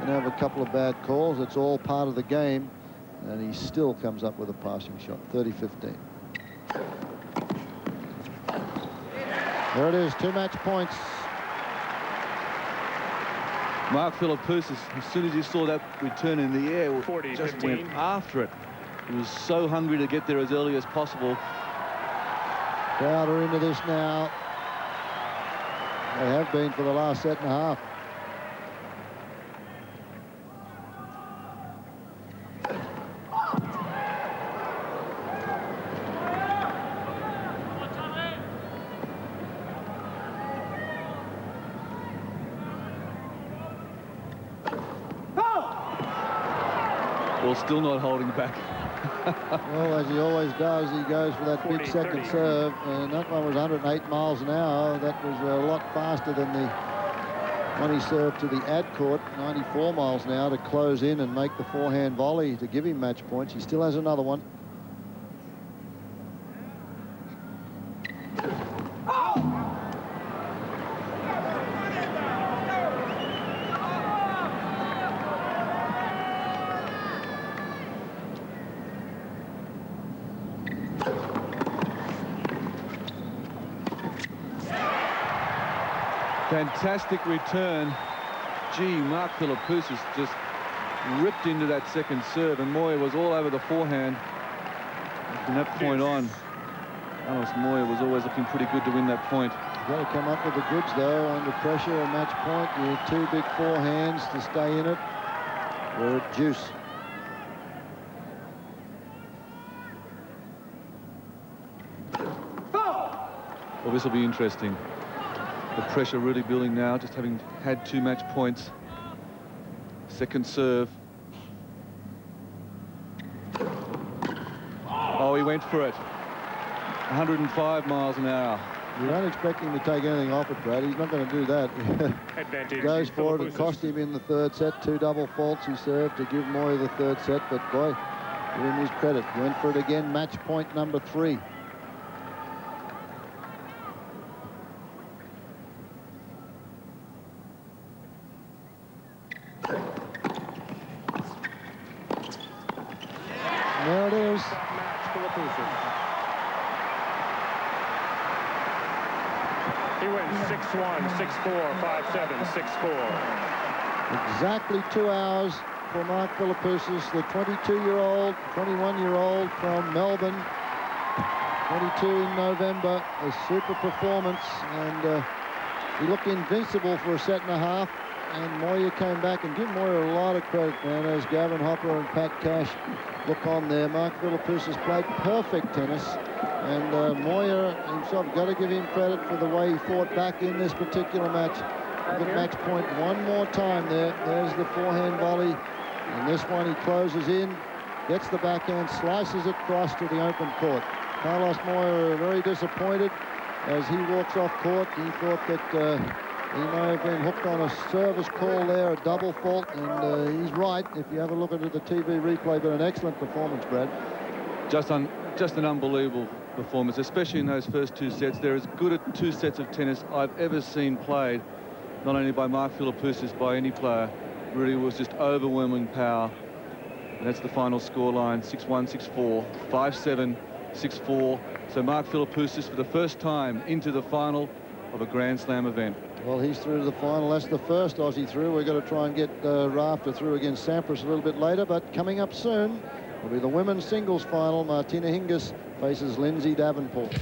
and have a couple of bad calls. It's all part of the game, and he still comes up with a passing shot. 30-15. There it is, 2 match points. M.Philippoussis, as soon as he saw that return in the air, just 40-15. went after it. He was so hungry to get there as early as possible. Crowd are into this now. They have been for the last set and a half. Well, still not holding back. Well, as he always does, he goes for that big second serve, and that one was 108 miles an hour. That was a lot faster than the one he served to the ad court, 94 miles an hour, to close in and make the forehand volley to give him match points. He still has another one. Fantastic return. Gee, M.Philippoussis just ripped into that second serve, and Moya was all over the forehand. From that point on, Alice Moya was always looking pretty good to win that point. You've got to come up with the goods, though, under pressure, a match point. You have 2 big forehands to stay in it. We're at juice. Well, this will be interesting. The pressure really building now, just having had 2 match points. Second serve. Oh, he went for it. 105 miles an hour. You don't expect him to take anything off it, Brad. He's not going to do that. Advantage. Goes for it. It cost him in the 3rd set. 2 double faults he served to give Moya the 3rd set, but boy, give him his credit. Went for it again. Match point number 3. There it is. He wins 6-1, 6-4, 5-7, 6-4. Exactly 2 hours for M.Philippoussis, the 22-year-old, 21-year-old from Melbourne. 22 in November, a super performance, and he looked invincible for a set and a half. And Moya came back, and give Moya a lot of credit, man, as Gavin Hopper and Pat Cash look on there. M.Philippoussis played perfect tennis, and Moya himself, got to give him credit for the way he fought back in this particular match. The match point one more time there. There's the forehand volley, and this one he closes in, gets the backhand, slices it across to the open court. Carlos Moya very disappointed as he walks off court. He thought that he may have been hooked on a service call there, a double fault, and he's right if you have a look at the TV replay, but an excellent performance, Brad. Just an unbelievable performance, especially in those first 2 sets. They're as good at 2 sets of tennis I've ever seen played, not only by M.Philippoussis, by any player. Really was just overwhelming power. And that's the final scoreline, 6-1, 6-4, 5-7, 6-4. So M.Philippoussis for the first time into the final of a Grand Slam event. Well, he's through to the final. That's the first Aussie through. We've got to try and get Rafter through against Sampras a little bit later, but coming up soon will be the women's singles final. Martina Hingis faces Lindsay Davenport.